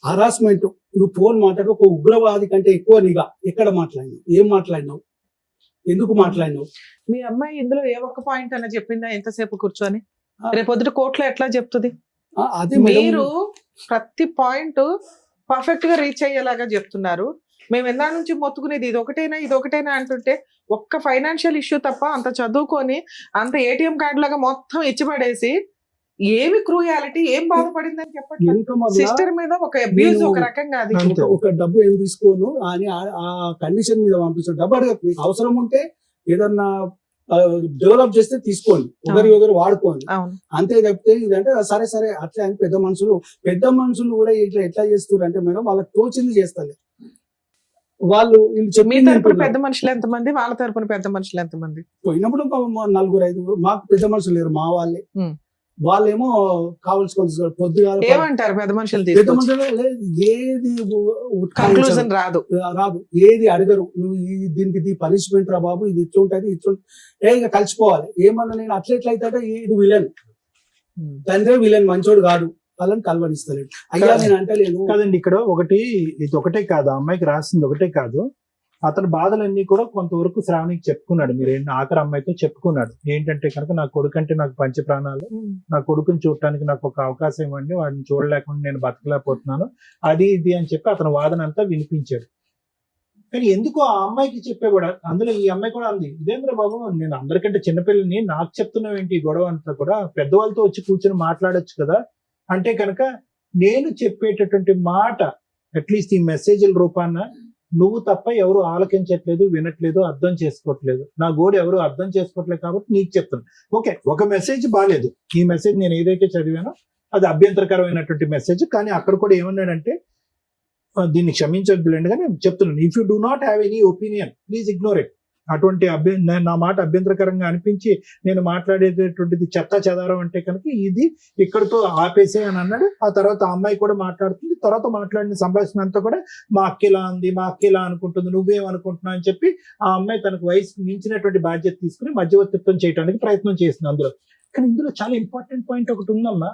హరాస్మెంట్, నువ్వు ఫోన్ మాట్లాడు, ఒక ఉగ్రవాది కంటే ఎక్కువ నీగా ఎక్కడ మాట్లాడినావు, ఏం మాట్లాడినావు, ఎందుకు మాట్లాడినావు? మీ అమ్మాయి ఇందులో ఏ ఒక్క పాయింట్ అన్న చెప్పిందా ఎంతసేపు కూర్చొని? రేపొద్దుట కోర్టులో ఎట్లా చెప్తుంది? అదే మీరు ప్రతి పాయింట్ పర్ఫెక్ట్ గా రీచ్ అయ్యేలాగా చెప్తున్నారు. మేము ఎందా నుంచి మొత్తుకునేది ఇది ఒకటేనా అంటుంటే ఒక్క ఫైనాన్షియల్ ఇష్యూ తప్ప అంత చదువుకొని అంత ఏటీఎం కార్డు లాగా మొత్తం ఇచ్చిపడేసి ఏమి క్రూయాలిటీ, ఏం బాధపడిందని చెప్పండి. సిస్టర్ మీద ఒక అబ్యూజ్, ఒక రకంగా అది ఒక డబ్బు ఏం తీసుకోను అని ఆ కండిషన్ మీద పంపిస్తాను. డబ్బు అడగ, అవసరం ఉంటే ఏదన్నా డెవలప్ చేస్తే తీసుకోండి, ఒకరు వాడుకోండి, అంతే తప్పితే ఇదంటే సరే అట్లా అని పెద్ద మనుషులు కూడా ఇట్లా ఎట్లా చేస్తారు అంటే మేడం వాళ్ళకి తోచింది చేస్తారు. వాళ్ళు మీ తరపున పెద్ద మనుషులు ఎంతమంది, వాళ్ళ తరపున పెద్ద మనుషులు ఎంతమంది? పోయినప్పుడు 4-5 మాకు పెద్ద మనుషులు లేరు, మా వాళ్ళేమో కావాల్సిన పొద్దుగా ఏమంటారు పెద్ద మనుషులు ఏది కన్క్లూజన్ రాదు, ఏది అడగరు. నువ్వు దీనికి పనిష్మెంట్ రా బాబు, ఇది ఇట్లుంటది ఇక కలిసిపోవాలి. ఏమన్నా నేను అట్లెట్లయితే ఇది విలన్, తండ్రి విలన్, మంచోడు కాదు, వాళ్ళని కలవనిస్తలేడు. అయ్యా నేను అంటలేను కాదండి. ఇక్కడ ఇది ఒకటే కాదు, అమ్మాయికి రాసింది ఒకటే కాదు, అతని బాధలన్నీ కూడా కొంతవరకు శ్రావణికి చెప్పుకున్నాడు. మీరు ఆఖరి అమ్మాయితో చెప్పుకున్నాడు. ఏంటంటే కనుక నా కొడుకు అంటే నాకు పంచ ప్రాణాలు, నా కొడుకుని చూడటానికి నాకు ఒక అవకాశం ఇవ్వండి, వాడిని చూడలేకుండా నేను బతకలేకపోతున్నాను, అది ఇది అని చెప్పి అతని వాదన అంతా వినిపించాడు. కానీ ఎందుకు ఆ అమ్మాయికి చెప్పేవాడు? అందులో ఈ అమ్మాయి కూడా అంది, ఇదేంద్ర బాబు నేను అందరికంటే చిన్నపిల్లని నాకు చెప్తున్నావు ఏంటి గొడవ అంతా కూడా, పెద్దవాళ్ళతో వచ్చి కూర్చొని మాట్లాడొచ్చు కదా అంటే కనుక నేను చెప్పేటటువంటి మాట అట్లీస్ట్ ఈ మెసేజ్ల రూపాన నువ్వు తప్ప ఎవరు ఆలకించట్లేదు, వినట్లేదు, అర్థం చేసుకోవట్లేదు, నా గోడు ఎవరు అర్థం చేసుకోవట్లేదు కాబట్టి నీకు చెప్తాను. ఓకే, ఒక మెసేజ్ బాగాలేదు, ఈ మెసేజ్ నేను ఏదైతే చదివానో అది అభ్యంతరకరమైనటువంటి మెసేజ్. కానీ అక్కడ కూడా ఏమన్నాడంటే దీన్ని క్షమించద్దులేండి కానీ చెప్తున్నాను, if you do not have any opinion please ignore it. అటువంటి నా మాట అభ్యంతరకరంగా అనిపించి నేను మాట్లాడేటటువంటిది చెత్తా చెదారం అంటే కనుక ఇది ఇక్కడితో ఆపేసే అని అన్నాడు. ఆ తర్వాత ఆ అమ్మాయి కూడా మాట్లాడుతుంది. తర్వాత మాట్లాడిన సంభాషణ అంతా కూడా మా అక్కిలా ఉంది, మా అక్కిలా అనుకుంటుంది, నువ్వేమనుకుంటున్నావు అని చెప్పి ఆ అమ్మాయి తనకు వయసు మించినటువంటి బాధ్యత తీసుకుని మధ్యవర్తిత్వం చేయడానికి ప్రయత్నం చేసింది అందులో. కానీ ఇందులో చాలా ఇంపార్టెంట్ పాయింట్ ఒకటి ఉందమ్మా,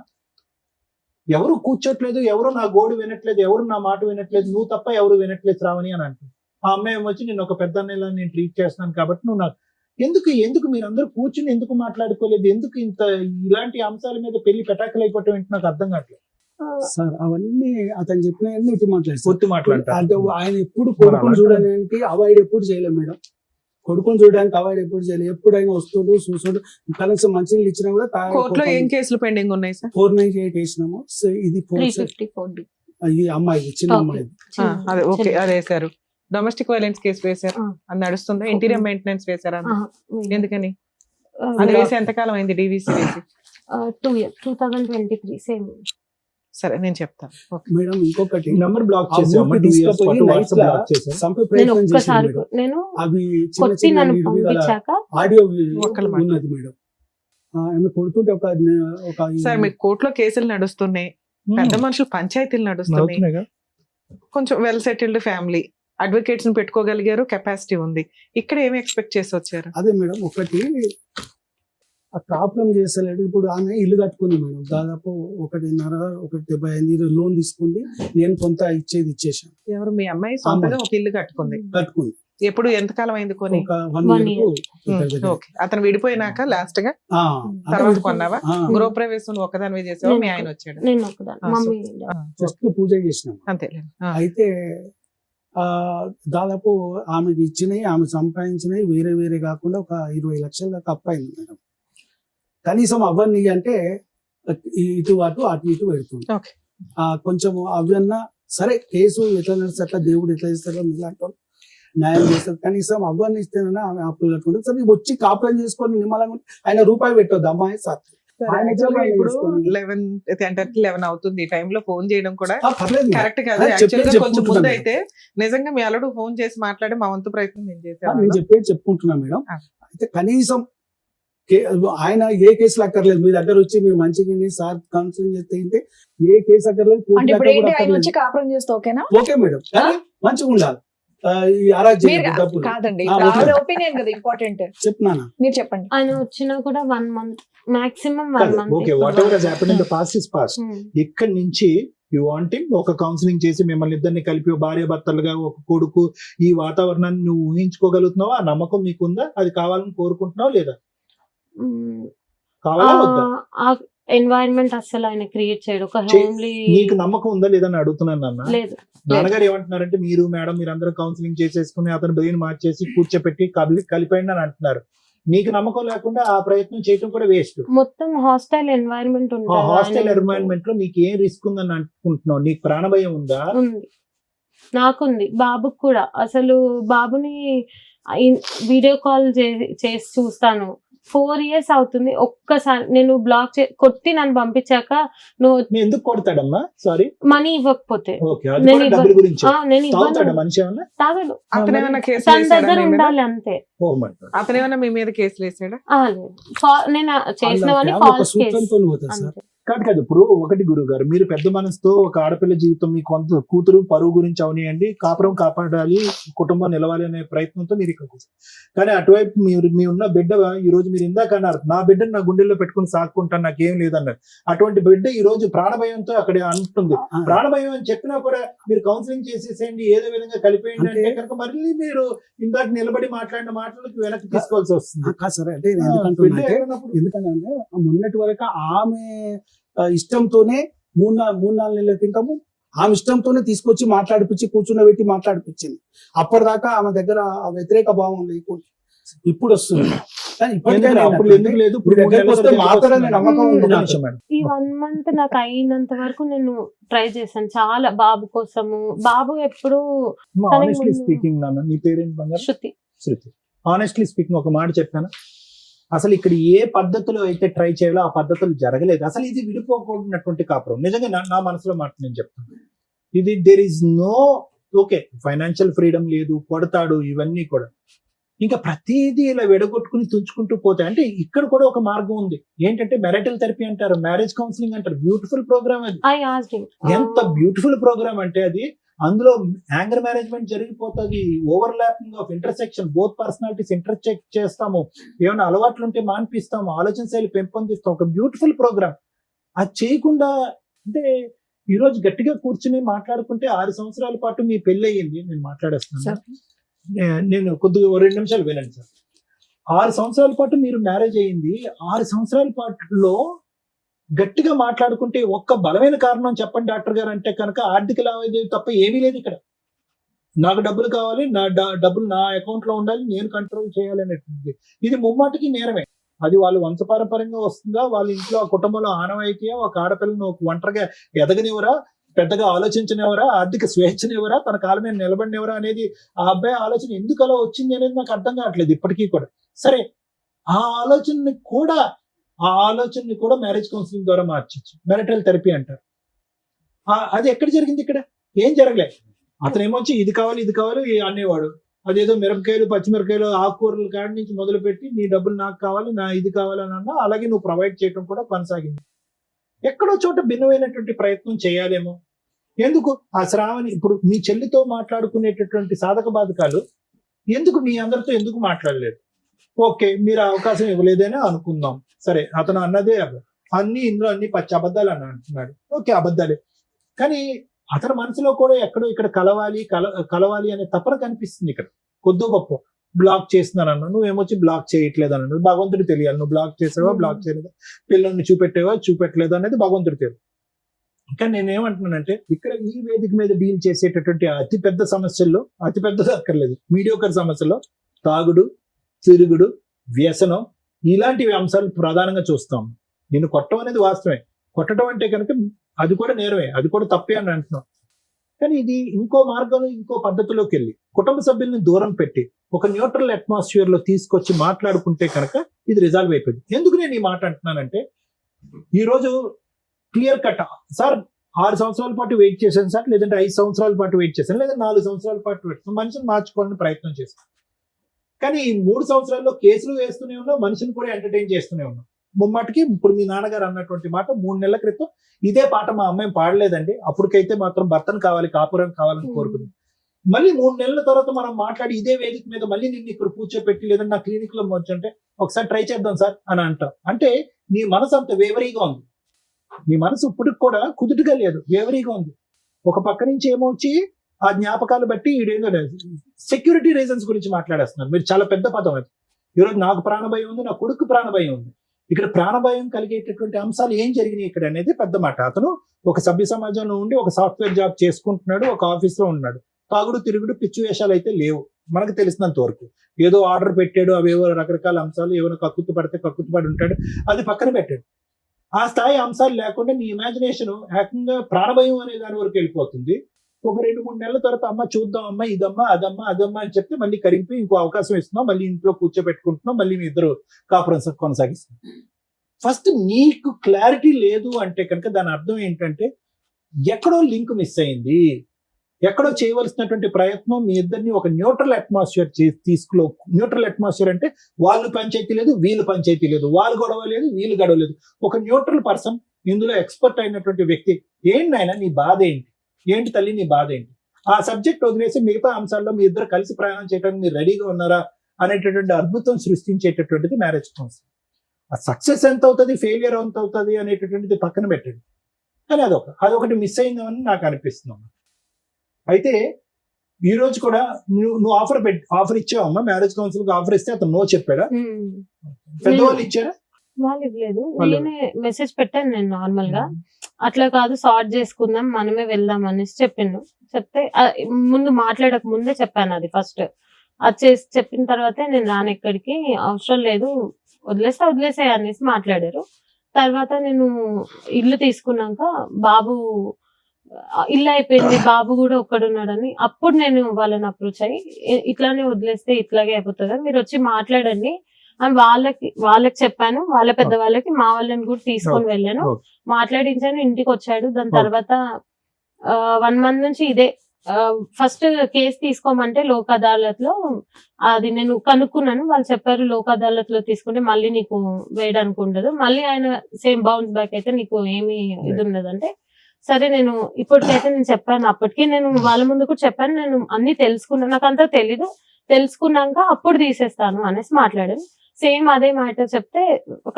ఎవరు కూర్చోట్లేదు, ఎవరు నా గోడు వినట్లేదు, ఎవరు నా మాట వినట్లేదు, నువ్వు తప్ప ఎవరు వినట్లేదు శ్రావణి అని అంటుంది. ఆ అమ్మాయి ఏమొచ్చి నేను ఒక పెద్ద అన్నయ్యలా నేను ట్రీట్ చేస్తున్నాను కాబట్టి నువ్వు నాకు ఎందుకు మీరందరూ కూర్చుని ఎందుకు మాట్లాడుకోలేదు, ఎందుకు ఇంత ఇలాంటి అంశాల మీద పెళ్లి పెటాకులు అయిపోవటం ఏంటి నాకు అర్థం కావట్లేదు. సార్ అవన్నీ అతను చెప్పిన ఒత్తి మాట్లాడతారు. అంటే ఆయన ఎప్పుడు కొడుకుని చూడడానికి అవాయిడ్ ఎప్పుడు చేయలేదు మేడం, కొడుకుని చూడడానికి అవాయిడ్ ఎప్పుడు చేయలేదు. ఎప్పుడైనా వస్తుడు చూసుడు కనీసం మంచినీళ్ళు ఇచ్చినా కూడా కోర్టులో ఏం కేసులు పెండింగ్ ఉన్నాయి సార్? 498 వేసినాము. సో ఇది 354D. ఈ అమ్మాయి చిన్న అమ్మాయి అదే ఓకే అదే వేశారు. డొమెస్టిక్ వైలెన్స్ కేసు వేశారు, అది నడుస్తుందా? ఇంటీరియర్ మెయింటెనెన్స్ వేశారా? ఎందుకని అది వేసి ఎంతకాలం అయింది? డివిసి వేసి 2 years, 2023 సేమ్. సరే నేను చెప్తాను మేడం. ఇంకొకటి నంబర్ బ్లాక్ ఆ ఊరికి తీసుకుపోయి night లా చంపే నేను ప్రయత్నం చేశారు ఒక్కసారి మేడం. నేను అవి చిన్న కొట్టి చిన్న నన్ను నిర్వీర్యాల పంపించాక ఆడియో ఒక్కళ్ళ మాట. ఉన్నది మేడం. ఆమె కొడుతుంటే ఒక సార్ మీకు కోర్టులో కేసులు నడుస్తున్నాయి, పెద్ద మనుషులు పంచాయతీలు నడుస్తున్నాయి, కొంచెం వెల్ సెటిల్డ్ ఫ్యామిలీ, అడ్వకేట్స్ ని పెట్టుకోగలిగారు, కెపాసిటీ ఉంది. ఇక్కడ ఏమి ఎక్స్పెక్ట్ చేసి వచ్చారు? అదే మేడం, ఒకటి ఆ కాపురం చేస్తలేడు. ఇప్పుడు ఆమె ఇల్లు కట్టుకుంది మేడం, దాదాపు 1.5 లోన్ తీసుకుంది. నేను కొంత ఇచ్చేసాను. ఎవరు? మీ అమ్మాయి సొంతగా ఒక ఇల్లు కట్టుకుంది. ఎప్పుడు ఎంతకాలం అయింది కొని? ఒక 1 year ఓకే. అతను విడిపోయినాక లాస్ట్ గా తర్వాత కొన్నావా? గృహప్రవేశం ఒకదాని చేసావా? మీ ఆయన వచ్చాడు? నేను ఒకదాన్ని, మమ్మీ జస్ట్ పూజ చేసినాం అంతే. అయితే దాదాపు ఆమెకి ఇచ్చినవి, ఆమె సంపాదించినవి వేరే వేరే కాకుండా ఒక 20 లక్షల దాకా అప్పయింది మేడం. కనీసం అవన్నీ అంటే ఇటు ఇటు పెడుతుంది. కొంచెం అవన్నా సరే, కేసు ఎట్లా నడిస్తే అట్లా, దేవుడు ఎట్లా చేస్తాడో ఇలాంటి న్యాయం చేస్తారు. కనీసం అవన్నీ ఇస్తేనన్నా ఆమె అప్పులు కట్టుకుంటుంది. సరే వచ్చి కాపురం చేసుకొని నిమ్మలంగా ఆయన రూపాయి పెట్టొద్దు అమ్మాయి సార్. ఇప్పుడు 11 అవుతుంది. ఈ టైంలో ఫోన్ చేయడం కూడా పర్లేదు కరెక్ట్ కాదు. యాక్చువల్ గా కొంచెం ముందు అయితే నిజంగా మీ అల్లుడు ఫోన్ చేసి మాట్లాడి మా వంతు ప్రయత్నం నేను చేశాను. నేను చెప్పేది చెప్పుకుంటున్నా మేడం. అయితే కనీసం ఆయన ఏ కేసులు అక్కర్లేదు, మీ దగ్గర వచ్చి మీరు మంచిగా సార్ కౌన్సిలింగ్ చేస్తే ఏ కేసు అక్కర్లేదు, కాపురం చేస్తే ఓకేనా? ఓకే మేడం, కానీ మంచిగా ఉండాలి. ఈ అరాజ్ కాదండి, ఒపీనియన్ కదా ఇంపార్టెంట్. చెప్తున్నానా? మీరు చెప్పండి. ఆయన వచ్చినా కూడా 1 month maximum 1 month. Okay, what ever has happened in the past is past. ఇక్కడ నుంచి యు వాంటింగ్ ఒక కౌన్సిలింగ్ చేసి మిమ్మల్ని ఇద్దరిని కలిపి భార్య భర్తలుగా ఒక కొడుకు ఈ వాతావరణాన్ని నువ్వు ఊహించుకోగలుగుతున్నావా? ఆ నమ్మకం మీకుందా? అది కావాలని కోరుకుంటున్నావా లేదా? కావాలా వద్దా? ఎన్వైరన్మెంట్ అసలు ఆయన క్రియేట్ చేయడు. ఒక హోమ్లీ. నీకు నమ్మకం ఉందా లేదా అని అడుగుతున్నాను అన్న. లేదు. నాన్నగారు ఏమంటున్నారంటే మీరు మేడం మీరందరూ కౌన్సిలింగ్ చేసేసుకుని అతను బ్రెయిన్ మార్చేసి కూర్చోపెట్టి కలిపండి అని అంటున్నారు. నీకు నమ్మకం లేకుండా ఆ ప్రయత్నం చేయడం కూడా వేస్ట్. మొత్తం హాస్టల్ ఎన్వైరన్మెంట్ ఉంది. హాస్టల్ ఎన్వైరన్మెంట్ లో నీకు ఏం రిస్క్ ఉందని అనుకుంటున్నావు? నీకు ప్రాణభయం ఉందా? ఉంది, నాకుంది, బాబుకి కూడా. అసలు బాబుని వీడియో కాల్ చేసి చూస్తాను. 4 years అవుతుంది. ఒక్కసారి నేను బ్లాక్ కొట్టి నన్ను పంపించాక నువ్వు ఎందుకు కొడతాడమ్మా? సారీ, మనీ ఇవ్వకపోతే నేను తాగడు. తన దగ్గర ఉండాలి అంతే. అతనేమన్నా మీ మీద కేసులు వేసాడా? నేను చేసినవన్నీ ఫాల్స్ కేసు. కాదు. ఇప్పుడు ఒకటి గురువు గారు, మీరు పెద్ద మనసుతో ఒక ఆడపిల్ల జీవితం మీ కొంత కూతురు పరువు గురించి అవనియండి, కాపురం కాపాడాలి, కుటుంబం నిలవాలి అనే ప్రయత్నంతో మీరు ఇక్కడ కూర్చోండి. కానీ అటువైపు మీ ఉన్న బిడ్డ ఈ రోజు మీరు ఇందాక అన్నారు నా బిడ్డను నా గుండెల్లో పెట్టుకుని సాక్కుంటాను, నాకేం లేదన్నారు. అటువంటి బిడ్డ ఈ రోజు ప్రాణభయంతో అక్కడ అంటుంది. ప్రాణభయం అని చెప్పినా కూడా మీరు కౌన్సిలింగ్ చేసేసేయండి, ఏదో విధంగా కలిపేయండి అంటే కనుక మళ్ళీ మీరు ఇందాక నిలబడి మాట్లాడిన మాటలకు వెనక్కి తీసుకోవాల్సి వస్తుంది. ఎందుకంటే మొన్నటి వరకు ఆమె ఇష్టంతోనే 3-4 నెలల క్రితము ఆమె ఇష్టంతోనే తీసుకొచ్చి మాట్లాడిపించి కూర్చున్నబెట్టి మాట్లాడిపించింది. అప్పటిదాకా ఆమె దగ్గర వ్యతిరేక భావం లేకుండా ఇప్పుడు వస్తుంది. ఈ 1 month నాకు అయినంత వరకు నేను ట్రై చేశాను చాలా, బాబు కోసము. బాబు ఎప్పుడు స్పీకింగ్ నీ పేరెంట్ బంగారు? శృతి. ఆనెస్ట్లీ స్పీకింగ్ ఒక మాట చెప్పాను, అసలు ఇక్కడ ఏ పద్ధతిలో అయితే ట్రై చేయాలో ఆ పద్ధతులు జరగలేదు. అసలు ఇది విడిపోకూడనటువంటి కాపురం. నిజంగా నా మనసులో మాట నేను చెప్తాను. ఇది there is no okay financial freedom లేదు, కొడతాడు, ఇవన్నీ కూడా ఇంకా ప్రతిదీ ఇలా విడగొట్టుకుని తుంచుకుంటూ పోతే అంటే ఇక్కడ కూడా ఒక మార్గం ఉంది. ఏంటంటే మ్యారిటల్ థెరపీ అంటారు, మ్యారేజ్ కౌన్సిలింగ్ అంటారు. బ్యూటిఫుల్ ప్రోగ్రామ్ అది. I asked him. ఎంత బ్యూటిఫుల్ ప్రోగ్రామ్ అంటే అది. అందులో యాంగర్ మేనేజ్మెంట్ జరిగిపోతుంది, overlapping of intersection, both personalities intercheck చేస్తాము, ఏమైనా అలవాట్లు ఉంటే మాన్పిస్తాము, ఆలోచన శైలి పెంపొందిస్తాం. ఒక బ్యూటిఫుల్ ప్రోగ్రామ్. అది చేయకుండా అంటే ఈ రోజు గట్టిగా కూర్చుని మాట్లాడుకుంటే 6 సంవత్సరాల పాటు మీ పెళ్లి అయ్యింది. నేను మాట్లాడేస్తాను, నేను కొద్దిగా 2 నిమిషాలు వినండి సార్. 6 సంవత్సరాల పాటు మీరు మ్యారేజ్ అయ్యింది. 6 సంవత్సరాల పాటులో గట్టిగా మాట్లాడుకుంటే ఒక్క బలమైన కారణం చెప్పండి డాక్టర్ గారు అంటే కనుక ఆర్థిక లావాదేవీ తప్ప ఏమీ లేదు ఇక్కడ. నాకు డబ్బులు కావాలి, నా డబ్బులు నా అకౌంట్ లో ఉండాలి, నేను కంట్రోల్ చేయాలి అనేటువంటిది. ఇది ముమ్మాటికి నేరమే. అది వాళ్ళు వంశపారంపర్యంగా వస్తుందా, వాళ్ళ ఇంట్లో ఆ కుటుంబంలో ఆనవాయితీయా, ఒక ఆడపిల్లను ఒంటరిగా ఎదగనివరా, పెద్దగా ఆలోచించనివరా, ఆర్థిక స్వేచ్ఛనివరా, తన కాళ్ళ మీద నిలబడినవరా అనేది ఆ అబ్బాయి ఆలోచన ఎందుకు అలా వచ్చింది అనేది నాకు అర్థం కావట్లేదు ఇప్పటికీ కూడా. సరే, ఆ ఆలోచనని కూడా మ్యారేజ్ కౌన్సిలింగ్ ద్వారా మార్చచ్చు. మ్యారిటల్ థెరపీ అంటారు. అది ఎక్కడ జరిగింది? ఇక్కడ ఏం జరగలేదు. అతను ఏమొచ్చి ఇది కావాలి అనేవాడు. అదేదో మిరపకాయలు, పచ్చిమిరకాయలు, ఆకుకూరల కాడి నుంచి మొదలు పెట్టి నీ డబ్బులు నాకు కావాలి, నా ఇది కావాలని అన్నా, అలాగే నువ్వు ప్రొవైడ్ చేయడం కూడా కొనసాగింది. ఎక్కడో చోట భిన్నమైనటువంటి ప్రయత్నం చేయాలేమో. ఎందుకు ఆ శ్రావణి ఇప్పుడు మీ చెల్లితో మాట్లాడుకునేటటువంటి సాధక బాధకాలు ఎందుకు మీ అందరితో ఎందుకు మాట్లాడలేదు? ఓకే, మీరు అవకాశం ఇవ్వలేదని అనుకుందాం. సరే, అతను అన్నదే ఇందులో అన్ని పచ్చి అబద్ధాలు అని అంటున్నాడు. ఓకే, అబద్ధాలే. కానీ అతని మనసులో కూడా ఎక్కడో ఇక్కడ కలవాలి అనే తపన కనిపిస్తుంది. ఇక్కడ కొద్దో గొప్ప బ్లాక్ చేస్తున్నాను, నువ్వేమొచ్చి బ్లాక్ చేయట్లేదు అన్నాడు. భగవంతుడు తెలియాలి, నువ్వు బ్లాక్ చేసావా, బ్లాక్ చేయలేదా, పిల్లల్ని చూపెట్టలేదా అనేది భగవంతుడు తెలియదు. కానీ నేనేమంటున్నానంటే ఇక్కడ ఈ వేదిక మీద డీల్ చేసేటటువంటి అతిపెద్ద సమస్యల్లో, అతిపెద్దది అక్కర్లేదు, మీడియోకర్ సమస్యల్లో తాగుడు, తిరుగుడు, వ్యసనం, ఇలాంటివి అంశాలు ప్రధానంగా చూస్తాం. నేను కొట్టడం అనేది వాస్తవమే. కొట్టడం అంటే కనుక అది కూడా నేరమే, అది కూడా తప్పే అని అంటున్నాం. కానీ ఇది ఇంకో మార్గంలో, ఇంకో పద్ధతిలోకి వెళ్ళి కుటుంబ సభ్యుల్ని దూరం పెట్టి ఒక న్యూట్రల్ అట్మాస్ఫియర్ లో తీసుకొచ్చి మాట్లాడుకుంటే కనుక ఇది రిజాల్వ్ అయిపోయింది. ఎందుకు నేను ఈ మాట అంటున్నానంటే, ఈ రోజు క్లియర్ కట్ సార్ 6 సంవత్సరాల పాటు వెయిట్ చేశాను సార్, లేదంటే 5 సంవత్సరాల పాటు వెయిట్ చేశాను, లేదా 4 సంవత్సరాల పాటు వెయిట్, మనిషిని మార్చుకోవాలని ప్రయత్నం చేశాను. కానీ ఈ 3 సంవత్సరాల్లో కేసులు వేస్తూనే ఉన్నాం, మనిషిని కూడా ఎంటర్టైన్ చేస్తూనే ఉన్నాం. ముమ్మాటికి ఇప్పుడు మీ నాన్నగారు అన్నటువంటి మాట 3 నెలల క్రితం ఇదే పాట మా అమ్మాయి పాడలేదండి, అప్పటికైతే మాత్రం భర్తను కావాలి, కాపురం కావాలని కోరుకుంది. మళ్ళీ 3 నెలల తర్వాత మనం మాట్లాడి ఇదే వేదిక మీద మళ్ళీ నిన్ను ఇక్కడ కూర్చోపెట్టి, లేదంటే నా క్లినిక్ లో వచ్చంటే ఒకసారి ట్రై చేద్దాం సార్ అని అంటాం. అంటే నీ మనసు అంత వేవరీగా ఉంది, నీ మనసు ఇప్పటికి కూడా కుదుటుగా లేదు, వేవరీగా ఉంది. ఒక పక్క నుంచి ఏమో వచ్చి ఆ జ్ఞాపకాలు బట్టి ఇదేందో సెక్యూరిటీ రీజన్స్ గురించి మాట్లాడేస్తున్నారు. మీరు చాలా పెద్ద పదం అది. ఈరోజు నాకు ప్రాణభయం ఉంది, నా కొడుకు ప్రాణభయం ఉంది. ఇక్కడ ప్రాణభయం కలిగేటటువంటి అంశాలు ఏం జరిగినాయి ఇక్కడ అనేది పెద్ద మాట. అతను ఒక సభ్య సమాజంలో ఉండి ఒక సాఫ్ట్వేర్ జాబ్ చేసుకుంటున్నాడు, ఒక ఆఫీస్ లో ఉన్నాడు. తాగుడు, తిరుగుడు, పిచ్చి వేషాలు అయితే లేవు మనకు తెలిసినంత వరకు. ఏదో ఆర్డర్ పెట్టాడు, అవేవో రకరకాల అంశాలు, ఏమైనా కక్కుతు పడి ఉంటాడు, అది పక్కన పెట్టాడు. ఆ స్థాయి అంశాలు లేకుండా నీ ఇమాజినేషన్ ఏకంగా ప్రాణభయం అనే దాని వరకు వెళ్ళిపోతుంది. ఒక 2-3 నెలల తర్వాత అమ్మ చూద్దాం, అమ్మ ఇదమ్మా అదమ్మా అని చెప్తే మళ్ళీ కరిగిపోయి ఇంకో అవకాశం ఇస్తున్నాం, మళ్ళీ ఇంట్లో కూర్చోబెట్టుకుంటున్నాం, మళ్ళీ మీ ఇద్దరు కాపురం కొనసాగిస్తున్నాం. ఫస్ట్ నీకు క్లారిటీ లేదు అంటే కనుక దాని అర్థం ఏంటంటే ఎక్కడో లింక్ మిస్ అయింది, ఎక్కడో చేయవలసినటువంటి ప్రయత్నం మీ ఇద్దరిని ఒక న్యూట్రల్ అట్మాస్ఫియర్ న్యూట్రల్ అట్మాస్ఫియర్ అంటే వాళ్ళు పంచాయతీ లేదు, వీళ్ళు పంచాయతీ లేదు, వాళ్ళు గొడవ లేదు, వీళ్ళు గొడవ లేదు, ఒక న్యూట్రల్ పర్సన్, ఇందులో ఎక్స్పర్ట్ అయినటువంటి వ్యక్తి. ఏంటి నాయన నీ బాధ ఏంటి తల్లి నీ బాధ ఏంటి, ఆ సబ్జెక్ట్ వదిలేసి మిగతా అంశాల్లో మీ ఇద్దరు కలిసి ప్రయాణం చేయడానికి మీరు రెడీగా ఉన్నారా అనేటటువంటి అద్భుతం సృష్టించేటటువంటిది మ్యారేజ్ కౌన్సిలింగ్. ఆ సక్సెస్ ఎంత అవుతుంది, ఫెయిలియర్ ఎంత అవుతుంది అనేటటువంటిది పక్కన పెట్టండి. కానీ అదొకటి మిస్ అయిందని నాకు అనిపిస్తుంది. అయితే ఈ రోజు కూడా నువ్వు ఆఫర్ ఇచ్చావమ్మా, మ్యారేజ్ కౌన్సిలింగ్ ఆఫర్ ఇస్తే అతను నో చెప్పాడా? పెద్దవాళ్ళు ఇచ్చారా? వాళ్ళు ఇవ్వలేదు. నేనే మెసేజ్ పెట్టాను నేను నార్మల్ గా, అట్లా కాదు సార్ట్ చేసుకుందాం, మనమే వెళ్దాం అనేసి చెప్తే ముందు మాట్లాడక ముందే చెప్పాను. అది ఫస్ట్ అది చేసి చెప్పిన తర్వాతే నేను రాను, ఎక్కడికి అవసరం లేదు, వదిలేసే అనేసి మాట్లాడారు. తర్వాత నేను ఇల్లు తీసుకున్నాక బాబు ఇల్లు అయిపోయింది, బాబు కూడా ఒక్కడున్నాడని అప్పుడు నేను వాళ్ళని అప్రోచ్ అయ్యి ఇట్లానే వదిలేస్తే ఇట్లాగే అయిపోతుంది, మీరు వచ్చి మాట్లాడండి, అని వాళ్ళకి చెప్పాను, వాళ్ళ పెద్దవాళ్ళకి మా వాళ్ళని కూడా తీసుకొని వెళ్ళాను, మాట్లాడించాను, ఇంటికి వచ్చాడు. దాని తర్వాత 1 month నుంచి ఇదే ఫస్ట్ కేసు తీసుకోమంటే లోక్ అదాలత్ లో అది నేను కనుక్కున్నాను. వాళ్ళు చెప్పారు లోక్ అదాలత్ లో తీసుకుంటే మళ్ళీ నీకు వేయడానికి ఉండదు, మళ్ళీ ఆయన సేమ్ బౌన్స్ బ్యాక్ అయితే నీకు ఏమి ఇది ఉండదు అంటే, సరే నేను ఇప్పటికైతే నేను చెప్పాను, అప్పటికి నేను వాళ్ళ ముందు కూడా చెప్పాను, నేను అన్ని తెలుసుకున్నాను, నాకు అంతా తెలీదు, తెలుసుకున్నాక అప్పుడు తీసేస్తాను అనేసి మాట్లాడాను. సేమ్ అదే మ్యాటర్ చెప్తే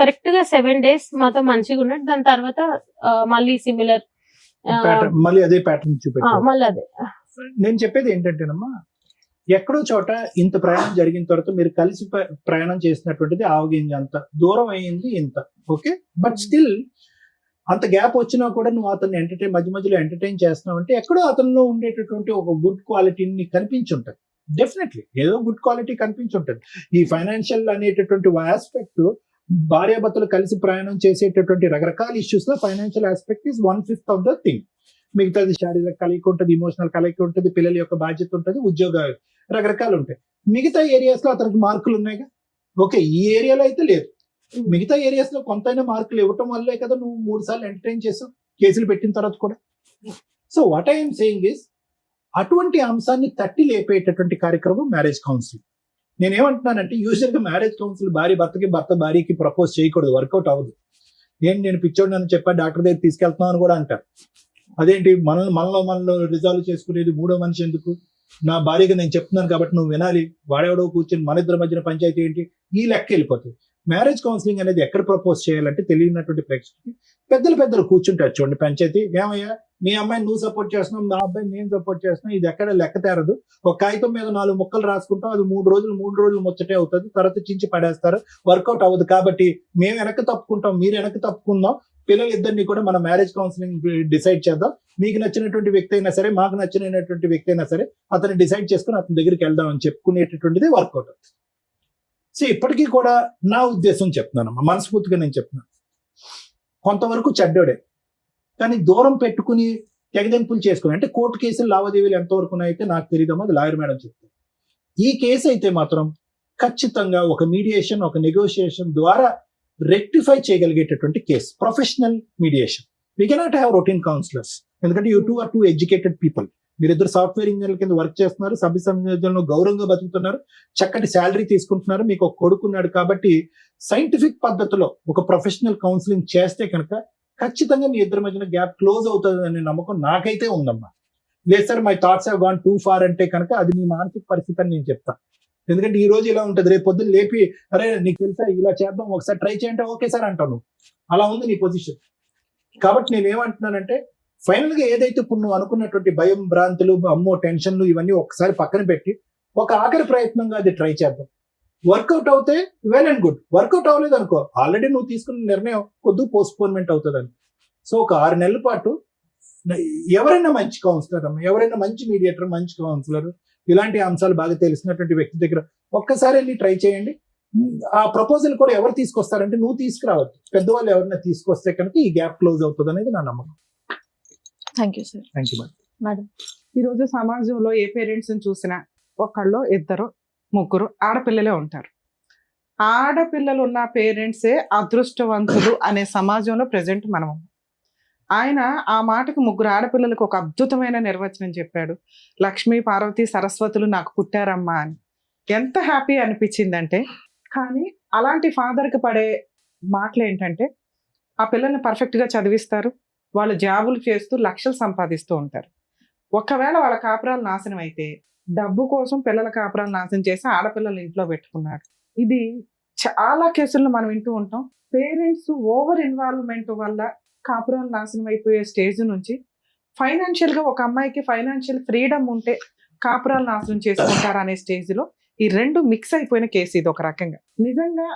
కరెక్ట్ గా 7 days మాతో మంచిగా ఉన్నాడు. దాని తర్వాత మళ్ళీ సిమిలర్ మళ్ళీ అదే ప్యాటర్న్ చూపెట్టారు. మళ్ళీ అదే. నేను చెప్పేది ఏంటంటేనమ్మా, ఎక్కడో చోట ఇంత ప్రయాణం జరిగిన తర్వాత మీరు కలిసి ప్రయాణం చేసినటువంటిది ఆవగింజ అంత దూరం అయింది ఇంత, ఓకే, బట్ స్టిల్ అంత గ్యాప్ వచ్చినా కూడా నువ్వు అతన్ని మధ్య మధ్యలో ఎంటర్టైన్ చేస్తున్నావు అంటే ఎక్కడో అతనిలో ఉండేటటువంటి ఒక గుడ్ క్వాలిటీని కనిపించుంటది. డెఫినెట్లీ ఏదో గుడ్ క్వాలిటీ కనిపించుంటది. ఈ ఫైనాన్షియల్ అనేటటువంటి ఆస్పెక్ట్ భార్యాభర్తలు కలిసి ప్రయాణం చేసేటటువంటి రకరకాల ఇష్యూస్ లో financial aspect is 1/5 of the thing. మిగతాది శారీరక కలయిక ఉంటుంది, ఇమోషనల్ కలయిక ఉంటుంది, పిల్లల యొక్క బాధ్యత ఉంటుంది, ఉద్యోగాలు రకరకాలు ఉంటాయి. మిగతా ఏరియాస్ లో అతనికి మార్కులు ఉన్నాయిగా, ఓకే, ఈ ఏరియాలో అయితే లేదు. మిగతా ఏరియాస్ లో కొంతైనా మార్కులు ఇవ్వటం వల్లే కదా నువ్వు 3 సార్లు ఎంటర్టైన్ చేసావు కేసులు పెట్టిన తర్వాత కూడా. So what I'm saying is, అటువంటి అంశాన్ని తట్టి లేపేటటువంటి కార్యక్రమం మ్యారేజ్ కౌన్సిలింగ్. నేనేమంటున్నానంటే యూజువల్ గా మ్యారేజ్ కౌన్సిల్ భార్య భర్తకి, భర్త భార్యకి ప్రపోజ్ చేయకూడదు, వర్కౌట్ అవ్వదు. నేను పిచ్చోడు అని చెప్పా డాక్టర్ దగ్గర తీసుకెళ్తున్నాను అని కూడా అంటారు. అదేంటి మనలో రిజాల్వ్ చేసుకునేది మూడో మనిషి ఎందుకు? నా భార్యగా నేను చెప్తున్నాను కాబట్టి నువ్వు వినాలి, వాడెవడో కూర్చొని మన ఇద్దరి మధ్యన పంచాయతీ ఏంటి, ఈ లెక్క వెళ్ళిపోతుంది. మ్యారేజ్ కౌన్సిలింగ్ అనేది ఎక్కడ ప్రపోజ్ చేయాలంటే తెలియనటువంటి ప్రేక్షకులకి పెద్దలు కూర్చుంటారు చూడండి పంచాయతీ, ఏమయ్యా మీ అమ్మాయిని నువ్వు సపోర్ట్ చేస్తున్నావు, నా అబ్బాయిని నేను సపోర్ట్ చేస్తున్నావు, ఇది ఎక్కడ లెక్క తేరదు. ఒక కాగితం మీద 4 ముక్కలు రాసుకుంటాం, అది 3 రోజులు ముచ్చటే అవుతుంది, తర్వాత చించి పడేస్తారు, వర్కౌట్ అవ్వదు. కాబట్టి మేము వెనక్కి తప్పుకుంటాం, మీరు వెనక్కి తప్పుకుందాం, పిల్లలిద్దరిని కూడా మన మ్యారేజ్ కౌన్సిలింగ్ డిసైడ్ చేద్దాం, మీకు నచ్చినటువంటి వ్యక్తి అయినా సరే, మాకు నచ్చినటువంటి వ్యక్తి అయినా సరే, అతన్ని డిసైడ్ చేసుకుని అతని దగ్గరికి వెళ్దాం అని చెప్పుకునేటటువంటిది వర్కౌట్ అవుతుంది. సో ఇప్పటికీ కూడా నా ఉద్దేశం చెప్తున్నాను, మనస్ఫూర్తిగా నేను చెప్తున్నాను, కొంతవరకు చెడ్డోడే, కానీ దూరం పెట్టుకుని తెగదెంపులు చేసుకుని అంటే కోర్టు కేసులు లావాదేవీలు ఎంతవరకు అయితే నాకు తెలియదమ్మా, అది లాయర్ మేడం చెప్తారు. ఈ కేసు అయితే మాత్రం ఖచ్చితంగా ఒక మీడియేషన్, ఒక నెగోషియేషన్ ద్వారా రెక్టిఫై చేయగలిగేటటువంటి case, professional mediation. We cannot have routine counsellors, ఎందుకంటే యూ 2 are 2 ఎడ్యుకేటెడ్ పీపుల్. మీరిద్దరు సాఫ్ట్వేర్ ఇంజనీర్ల కింద వర్క్ చేస్తున్నారు, సభ్య సమాజంలో గౌరవంగా బతుకుతున్నారు, చక్కటి శాలరీ తీసుకుంటున్నారు, మీకు ఒక కొడుకున్నాడు. కాబట్టి సైంటిఫిక్ పద్ధతిలో ఒక ప్రొఫెషనల్ కౌన్సిలింగ్ చేస్తే కనుక ఖచ్చితంగా మీ ఇద్దరి మధ్యన గ్యాప్ క్లోజ్ అవుతుంది అనే నమ్మకం నాకైతే ఉందమ్మా. లేదు sir my thoughts have gone too far అంటే కనుక అది మీ మానసిక పరిస్థితి అని నేను చెప్తాను. ఎందుకంటే ఈ రోజు ఇలా ఉంటుంది, రేపు పొద్దున్న లేపి అరే నీకు తెలుసా ఇలా చేద్దాం ఒకసారి ట్రై చేయంటే ఓకే సార్ అంటాను, అలా ఉంది నీ పొజిషన్. కాబట్టి నేను ఏమంటున్నానంటే ఫైనల్ గా ఏదైతే ఇప్పుడు నువ్వు అనుకున్నటువంటి భయం, భ్రాంతులు, అమ్మో టెన్షన్లు ఇవన్నీ ఒకసారి పక్కన పెట్టి ఒక ఆఖరి ప్రయత్నంగా అది ట్రై చేద్దాం. వర్కౌట్ అవుతే వెల్ అండ్ గుడ్, వర్కౌట్ అవ్వలేదు అనుకో ఆల్రెడీ నువ్వు తీసుకున్న నిర్ణయం కొద్ది పోస్ట్పోన్మెంట్ అవుతుంది అని. సో ఒక 6 నెలల పాటు ఎవరైనా మంచి కౌన్సిలర్ అమ్మ, ఎవరైనా మంచి మీడియేటర్, మంచి కౌన్సిలర్, ఇలాంటి అంశాలు బాగా తెలిసినటువంటి వ్యక్తి దగ్గర ఒక్కసారి వెళ్ళి ట్రై చేయండి. ఆ ప్రపోజల్ కూడా ఎవరు తీసుకొస్తారంటే నువ్వు తీసుకురావద్దు, పెద్దవాళ్ళు ఎవరైనా తీసుకొస్తే కనుక ఈ గ్యాప్ క్లోజ్ అవుతుంది అనేది నా నమ్మకం. Thank you sir. Thank you madam. ఈరోజు సమాజంలో ఏ పేరెంట్స్ చూసినా ఒకళ్ళు, ఇద్దరు, ముగ్గురు ఆడపిల్లలే ఉంటారు. ఆడపిల్లలు ఉన్న పేరెంట్సే అదృష్టవంతులు అనే సమాజంలో ప్రెసెంట్ మనం. ఆయన ఆ మాటకు 3 ఆడపిల్లలకు ఒక అద్భుతమైన నిర్వచనం చెప్పాడు, లక్ష్మీ, పార్వతి, సరస్వతులు నాకు పుట్టారమ్మా అని. ఎంత హ్యాపీ అనిపించిందంటే, కానీ అలాంటి ఫాదర్కి పడే మాటలు ఏంటంటే ఆ పిల్లల్ని పర్ఫెక్ట్గా చదివిస్తారు, వాళ్ళు జాబులు చేస్తూ లక్షలు సంపాదిస్తూ ఉంటారు. ఒకవేళ వాళ్ళ కాపురాలు నాశనం అయితే డబ్బు కోసం పిల్లల కాపురాలు నాశనం చేసి ఆడపిల్లలు ఇంట్లో పెట్టుకున్నాడు. ఇది చాలా కేసుల్లో మనం వింటూ ఉంటాం. పేరెంట్స్ ఓవర్ ఇన్వాల్వ్మెంట్ వల్ల కాపురాలు నాశనం అయిపోయే స్టేజ్ నుంచి ఫైనాన్షియల్గా ఒక అమ్మాయికి ఫైనాన్షియల్ ఫ్రీడమ్ ఉంటే కాపురాలు నాశనం చేసుకుంటారు అనే స్టేజ్లో ఈ 2 మిక్స్ అయిపోయిన కేసు ఇది. ఒక రకంగా నిజంగా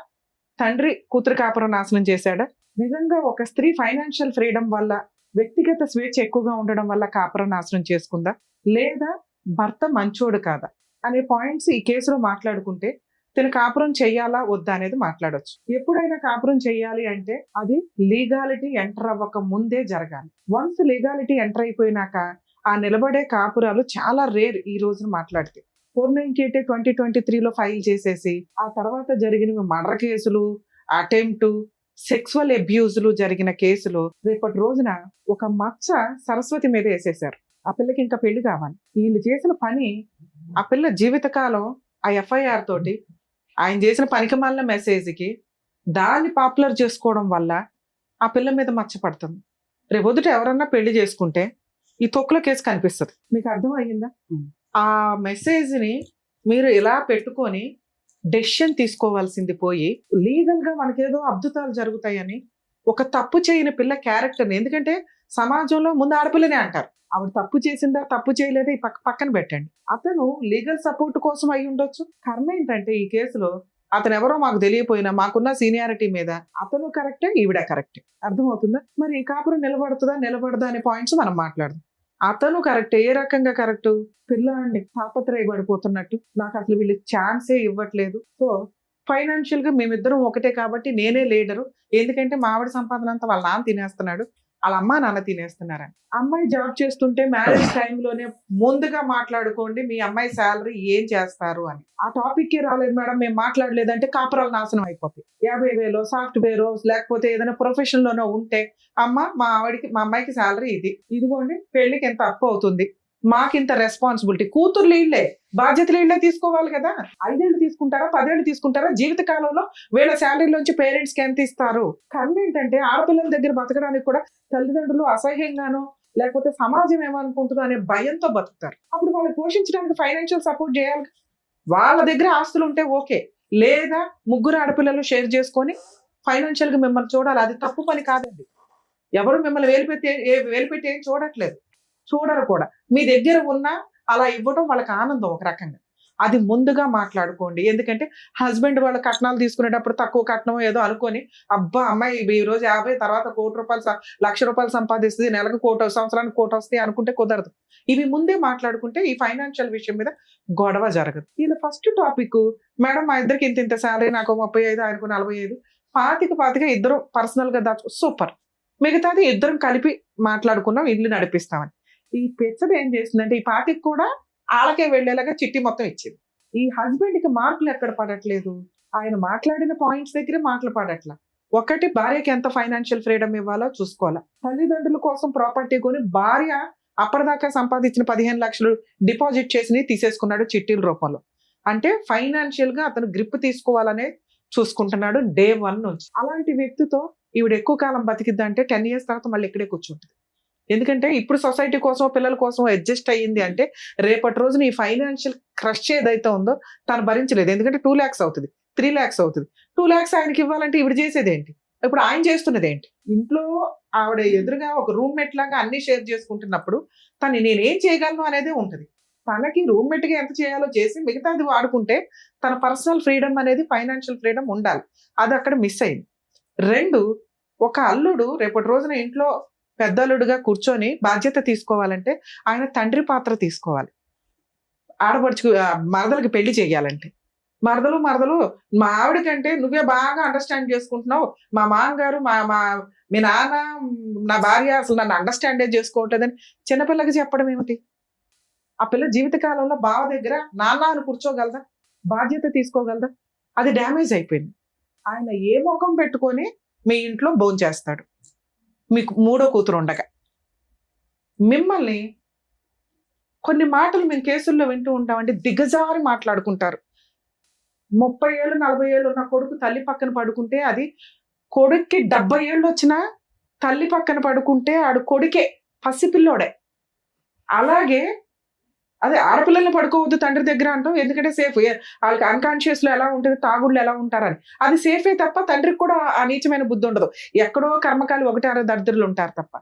తండ్రి కూతురు కాపురం నాశనం చేశాడా, నిజంగా ఒక స్త్రీ ఫైనాన్షియల్ ఫ్రీడమ్ వల్ల, వ్యక్తిగత స్వేచ్ఛ ఎక్కువగా ఉండడం వల్ల కాపురం నాశనం చేసుకుందా, లేదా భర్త మంచోడు కాదా అనే పాయింట్స్ ఈ కేసులో మాట్లాడుకుంటే తను కాపురం చెయ్యాలా వద్దా అనేది మాట్లాడొచ్చు. ఎప్పుడైనా కాపురం చెయ్యాలి అంటే అది లీగాలిటీ ఎంటర్ అవ్వక ముందే జరగాలి. వన్స్ లీగాలిటీ ఎంటర్ అయిపోయినాక ఆ నిలబడే కాపురాలు చాలా రేర్ ఈ రోజున మాట్లాడితే. 498 2023లో ఫైల్ చేసేసి ఆ తర్వాత జరిగిన మర్డర్ కేసులు, అటెంప్ట్, సెక్సువల్ అబ్యూజ్లు జరిగిన కేసులు రేపటి రోజున ఒక మచ్చ సరస్వతి మీద వేసేశారు. ఆ పిల్లకి ఇంకా పెళ్లి కావాలి. వీళ్ళు చేసిన పని ఆ పిల్ల జీవితకాలం ఆ ఎఫ్ఐఆర్ తోటి ఆయన చేసిన పనికిమాలిన మెసేజ్కి దాన్ని పాపులర్ చేసుకోవడం వల్ల ఆ పిల్ల మీద మచ్చ పడుతుంది. రేపొద్దుట ఎవరన్నా పెళ్లి చేసుకుంటే ఈ తొక్కుల కేసు కనిపిస్తుంది. మీకు అర్థం అయ్యిందా? ఆ మెసేజ్ని మీరు ఇలా పెట్టుకొని డెసిషన్ తీసుకోవాల్సింది పోయి లీగల్ గా మనకేదో అద్భుతాలు జరుగుతాయని ఒక తప్పు చేయని పిల్ల క్యారెక్టర్ని, ఎందుకంటే సమాజంలో ముందు ఆడపిల్లనే అంటారు, ఆవిడ తప్పు చేసిందా తప్పు చేయలేదా ఈ పక్కన పెట్టండి. అతను లీగల్ సపోర్ట్ కోసం అయి ఉండొచ్చు. కర్మ ఏంటంటే ఈ కేసులో అతను ఎవరో మాకు తెలియపోయినా మాకున్న సీనియారిటీ మీద అతను కరెక్టే, ఈవిడ కరెక్టే. అర్థమవుతుందా? మరి ఈ కాపురం నిలబడుతుందా నిలబడదా అనే పాయింట్స్ మనం మాట్లాడదాం. అతను కరెక్ట్. ఏ రకంగా కరెక్ట్? పిల్లాడిని తాపత్రయపడిపోతున్నట్టు, నాకు అసలు వీళ్ళు ఛాన్సే ఇవ్వట్లేదు, సో ఫైనాన్షియల్ గా మేమిద్దరం ఒకటే కాబట్టి నేనే లీడరు, ఎందుకంటే మా ఆవిడ సంపాదన అంతా వాళ్ళ నాన్న తినేస్తున్నాడు, వాళ్ళ అమ్మ నాన్న తినేస్తున్నారని. అమ్మాయి జాబ్ చేస్తుంటే మ్యారేజ్ టైంలోనే ముందుగా మాట్లాడుకోండి మీ అమ్మాయి శాలరీ ఏం చేస్తారు అని. ఆ టాపిక్ రాలేదు మేడం, మేము మాట్లాడలేదంటే కాపురాలు నాశనం అయిపోతాయి. 50,000 సాఫ్ట్వేర్ లేకపోతే ఏదైనా ప్రొఫెషన్ లోనో ఉంటే అమ్మ మా అమ్మాయికి శాలరీ ఇదిగోండి, పెళ్లికి ఎంత అప్పు అవుతుంది, మాకింత రెస్పాన్సిబిలిటీ. కూతుర్లు ఇళ్లే, బాధ్యతలు ఇళ్లే తీసుకోవాలి కదా. 5 ఏళ్ళు తీసుకుంటారా 10 ఏళ్ళు తీసుకుంటారా? జీవిత కాలంలో వీళ్ళ శాలరీలోంచి పేరెంట్స్ కి ఎంత ఇస్తారు? కర్మ ఏంటంటే ఆడపిల్లల దగ్గర బతకడానికి కూడా తల్లిదండ్రులు అసహ్యంగానో లేకపోతే సమాజం ఏమనుకుంటుందో అనే భయంతో బతుకుతారు. అప్పుడు వాళ్ళని పోషించడానికి ఫైనాన్షియల్ సపోర్ట్ చేయాలి. వాళ్ళ దగ్గర ఆస్తులు ఉంటే ఓకే, లేదా ముగ్గురు ఆడపిల్లలు షేర్ చేసుకొని ఫైనాన్షియల్ గా మిమ్మల్ని చూడాలి. అది తప్పు పని కాదండి. ఎవరు మిమ్మల్ని వేలుపెట్టి ఏం చూడరు కూడా. మీ దగ్గర ఉన్నా అలా ఇవ్వడం వాళ్ళకి ఆనందం ఒక రకంగా. అది ముందుగా మాట్లాడుకోండి. ఎందుకంటే హస్బెండ్ వాళ్ళ కట్నాలు తీసుకునేటప్పుడు తక్కువ కట్నం ఏదో అనుకొని అబ్బా అమ్మాయి ఈ రోజు 50 తర్వాత ₹1,00,000 ₹1,00,000 సంపాదిస్తుంది, నెలకు 1,00,000 సంవత్సరానికి 1,00,000 వస్తాయి అనుకుంటే కుదరదు. ఇవి ముందే మాట్లాడుకుంటే ఈ ఫైనాన్షియల్ విషయం మీద గొడవ జరగదు. ఇలా ఫస్ట్ టాపిక్, మేడం మా ఇద్దరికి ఇంత శాలరీ, నాకు 35 ఆయనకు 45, 25 ఇద్దరు పర్సనల్ గా దాచు, సూపర్. మిగతాది ఇద్దరం కలిపి మాట్లాడుకున్నాం, ఇల్లు నడిపిస్తామని. ఈ పెచ్చది ఏం చేసిందంటే ఈ పార్టీకి కూడా ఆళ్ళకే వెళ్లేలాగా చిట్టి మొత్తం ఇచ్చింది. ఈ హస్బెండ్ కి మార్కులు ఎక్కడ పడట్లేదు, ఆయన మాట్లాడిన పాయింట్స్ దగ్గరే మాటలు పడట్లా. ఒకటి, భార్యకి ఎంత ఫైనాన్షియల్ ఫ్రీడమ్ ఇవ్వాలో చూసుకోవాలా. తల్లిదండ్రుల కోసం ప్రాపర్టీ కొని భార్య అప్పటిదాకా సంపాదించిన 15 లక్షలు డిపాజిట్ చేసి తీసేసుకున్నాడు చిట్టీల రూపంలో. అంటే ఫైనాన్షియల్ గా అతను గ్రిప్ తీసుకోవాలనే చూసుకుంటున్నాడు డే 1 నుంచి. అలాంటి వ్యక్తితో ఈవిడ ఎక్కువ కాలం బతికిద్దంటే 10 years తర్వాత మళ్ళీ ఇక్కడే కూర్చుంటుంది. ఎందుకంటే ఇప్పుడు సొసైటీ కోసం పిల్లల కోసం అడ్జస్ట్ అయ్యింది అంటే రేపటి రోజున ఈ ఫైనాన్షియల్ క్రష్ ఏదైతే ఉందో తను భరించలేదు. ఎందుకంటే 2 lakhs అవుతుంది, 3 lakhs అవుతుంది. 2 lakhs ఆయనకి ఇవ్వాలంటే ఇవిడ చేసేది ఏంటి? ఇప్పుడు ఆయన చేస్తున్నది ఏంటి? ఇంట్లో ఆవిడ ఎదురుగా ఒక రూమ్మేట్ లాగా అన్ని షేర్ చేసుకుంటున్నప్పుడు తను నేనేం చేయగలను అనేది ఉంటుంది. తనకి రూమ్మేట్ గా ఎంత చేయాలో చేసి మిగతాది వాడుకుంటే తన పర్సనల్ ఫ్రీడమ్ అనేది ఫైనాన్షియల్ ఫ్రీడమ్ ఉండాలి. అది అక్కడ మిస్ అయింది. 2, ఒక అల్లుడు రేపటి రోజున ఇంట్లో పెద్దల్లుడుగా కూర్చొని బాధ్యత తీసుకోవాలంటే ఆయన తండ్రి పాత్ర తీసుకోవాలి. ఆడపడుచు మరదలకి పెళ్లి చేయాలంటే మరదలు మా ఆవిడ కంటే నువ్వే బాగా అండర్స్టాండ్ చేసుకుంటున్నావు, మా మామగారు మీ నాన్న నా భార్య అసలు నన్ను అండర్స్టాండే చేసుకోవట్లేదని చిన్నపిల్లకి చెప్పడం ఏమిటి? ఆ పిల్ల జీవితకాలంలో బావ దగ్గర నాన్న అని కూర్చోగలదా? బాధ్యత తీసుకోగలదా? అది డ్యామేజ్ అయిపోయింది. ఆయన ఏ ముఖం పెట్టుకొని మీ ఇంట్లో భోంచేస్తాడు మీకు 3వ కూతురు ఉండగా? మిమ్మల్ని కొన్ని మాటలు మేము కేసుల్లో వింటూ ఉంటామంటే దిగజారి మాట్లాడుకుంటారు. 30 ఏళ్ళు 40 ఏళ్ళు ఉన్న కొడుకు తల్లి పక్కన పడుకుంటే అది కొడుక్కి 70 ఏళ్ళు వచ్చినా తల్లి పక్కన పడుకుంటే ఆడు కొడుకే, పసిపిల్లోడే. అలాగే అదే ఆడపిల్లల్ని పడుకోవద్దు తండ్రి దగ్గర అంటాం, ఎందుకంటే సేఫ్. వాళ్ళకి అన్కాన్షియస్ లో ఎలా ఉంటుంది, తాగుళ్ళు ఎలా ఉంటారని. అది సేఫే తప్ప తండ్రికి కూడా ఆ నీచమైన బుద్ధి ఉండదు. ఎక్కడో కర్మకాలి 1-6 దరిద్రులు ఉంటారు తప్ప.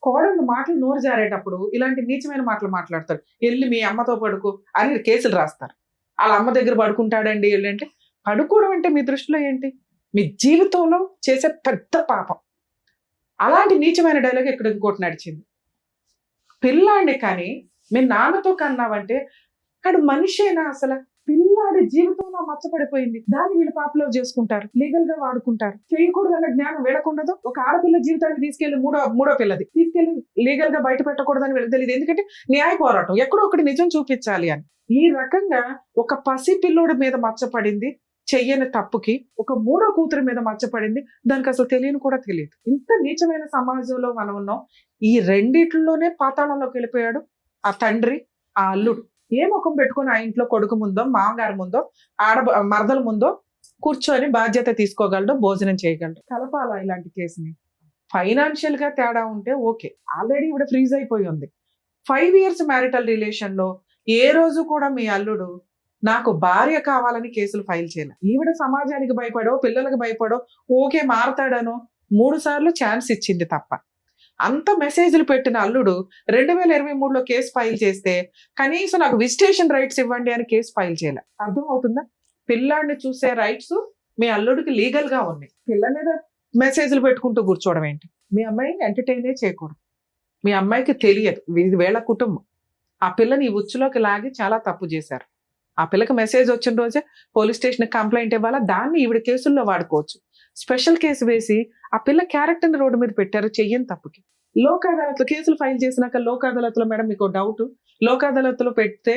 కోడళ్ళు మాటలు నోరు జారేటప్పుడు ఇలాంటి నీచమైన మాటలు మాట్లాడతారు. వెళ్ళి మీ అమ్మతో పడుకో అని కేసులు రాస్తారు. వాళ్ళ అమ్మ దగ్గర పడుకుంటాడండి వెళ్ళంటే, పడుకోవడం అంటే మీ దృష్టిలో ఏంటి? మీ జీవితంలో చేసే పెద్ద పాపం. అలాంటి నీచమైన డైలాగ్ ఇక్కడ ఇంకోటి నడిచింది. పిల్లాడిని కానీ మీ నాన్నతో కన్నావంటే అడు మనిషేనా? అసలు పిల్లాడి జీవితంలో మచ్చపడిపోయింది. దాన్ని వీళ్ళు పాపులర్ చేసుకుంటారు, లీగల్ గా వాడుకుంటారు. చేయకూడదన్న జ్ఞానం వీళ్ళకుండదు. ఒక ఆడపిల్ల జీవితాన్ని తీసుకెళ్లి మూడో పిల్లది తీసుకెళ్లి లీగల్ గా బయట పెట్టకూడదని వీళ్ళకి తెలియదు. ఎందుకంటే న్యాయ పోరాటం ఎక్కడో ఒకటి నిజం చూపించాలి అని. ఈ రకంగా ఒక పసి పిల్లోడి మీద మచ్చపడింది చెయ్యని తప్పుకి, ఒక మూడో కూతురి మీద మచ్చపడింది, దానికి అసలు తెలియని కూడా తెలియదు. ఇంత నీచమైన సమాజంలో మనం ఉన్నాం. ఈ రెండిట్లోనే పాతాళంలోకి వెళ్ళిపోయాడు ఆ తండ్రి, ఆ అల్లుడు. ఏ ముఖం పెట్టుకుని ఆ ఇంట్లో కొడుకు ముందో, మామగారి ముందో, మరదల ముందో కూర్చొని బాధ్యత తీసుకోగలడు, భోజనం చేయగలడు. కలపాలా ఇలాంటి కేసుని? ఫైనాన్షియల్ గా తేడా ఉంటే ఓకే. ఆల్రెడీ ఇవిడ ఫ్రీజ్ అయిపోయి ఉంది. 5 years మ్యారిటల్ రిలేషన్ లో ఏ రోజు కూడా మీ అల్లుడు నాకు భార్య కావాలని కేసులు ఫైల్ చేయలేదు. ఈవిడ సమాజానికి భయపడో, పిల్లలకు భయపడో, ఓకే మారతాడనో 3 సార్లు ఛాన్స్ ఇచ్చింది తప్ప. అంత మెసేజ్లు పెట్టిన అల్లుడు 2023లో కేసు ఫైల్ చేస్తే కనీసం నాకు విజిటేషన్ రైట్స్ ఇవ్వండి అని కేసు ఫైల్ చేయలే. అర్థం అవుతుందా? పిల్లాడిని చూసే రైట్స్ మీ అల్లుడికి లీగల్ గా ఉన్నాయి. పిల్ల మీద మెసేజ్లు పెట్టుకుంటూ కూర్చోవడం ఏంటి? మీ అమ్మాయిని ఎంటర్టైనే చేయకూడదు. మీ అమ్మాయికి తెలియదు, ఇది వీళ్ళ కుటుంబం. ఆ పిల్లని ఈ ఉచ్చులోకి లాగి చాలా తప్పు చేశారు. ఆ పిల్లకి మెసేజ్ వచ్చిన రోజే పోలీస్ స్టేషన్ కంప్లైంట్ ఇవ్వాలా, దాన్ని ఈవిడ కేసుల్లో వాడుకోవచ్చు. స్పెషల్ కేసు వేసి ఆ పిల్ల క్యారెక్టర్ రోడ్డు మీద పెట్టారు చెయ్యని తప్పుకి. లోక్ అదాలత్లో కేసులు ఫైల్ చేసినాక లోక్ అదాలత్లో మేడం మీకు డౌట్, లోక్ అదాలత్లో పెడితే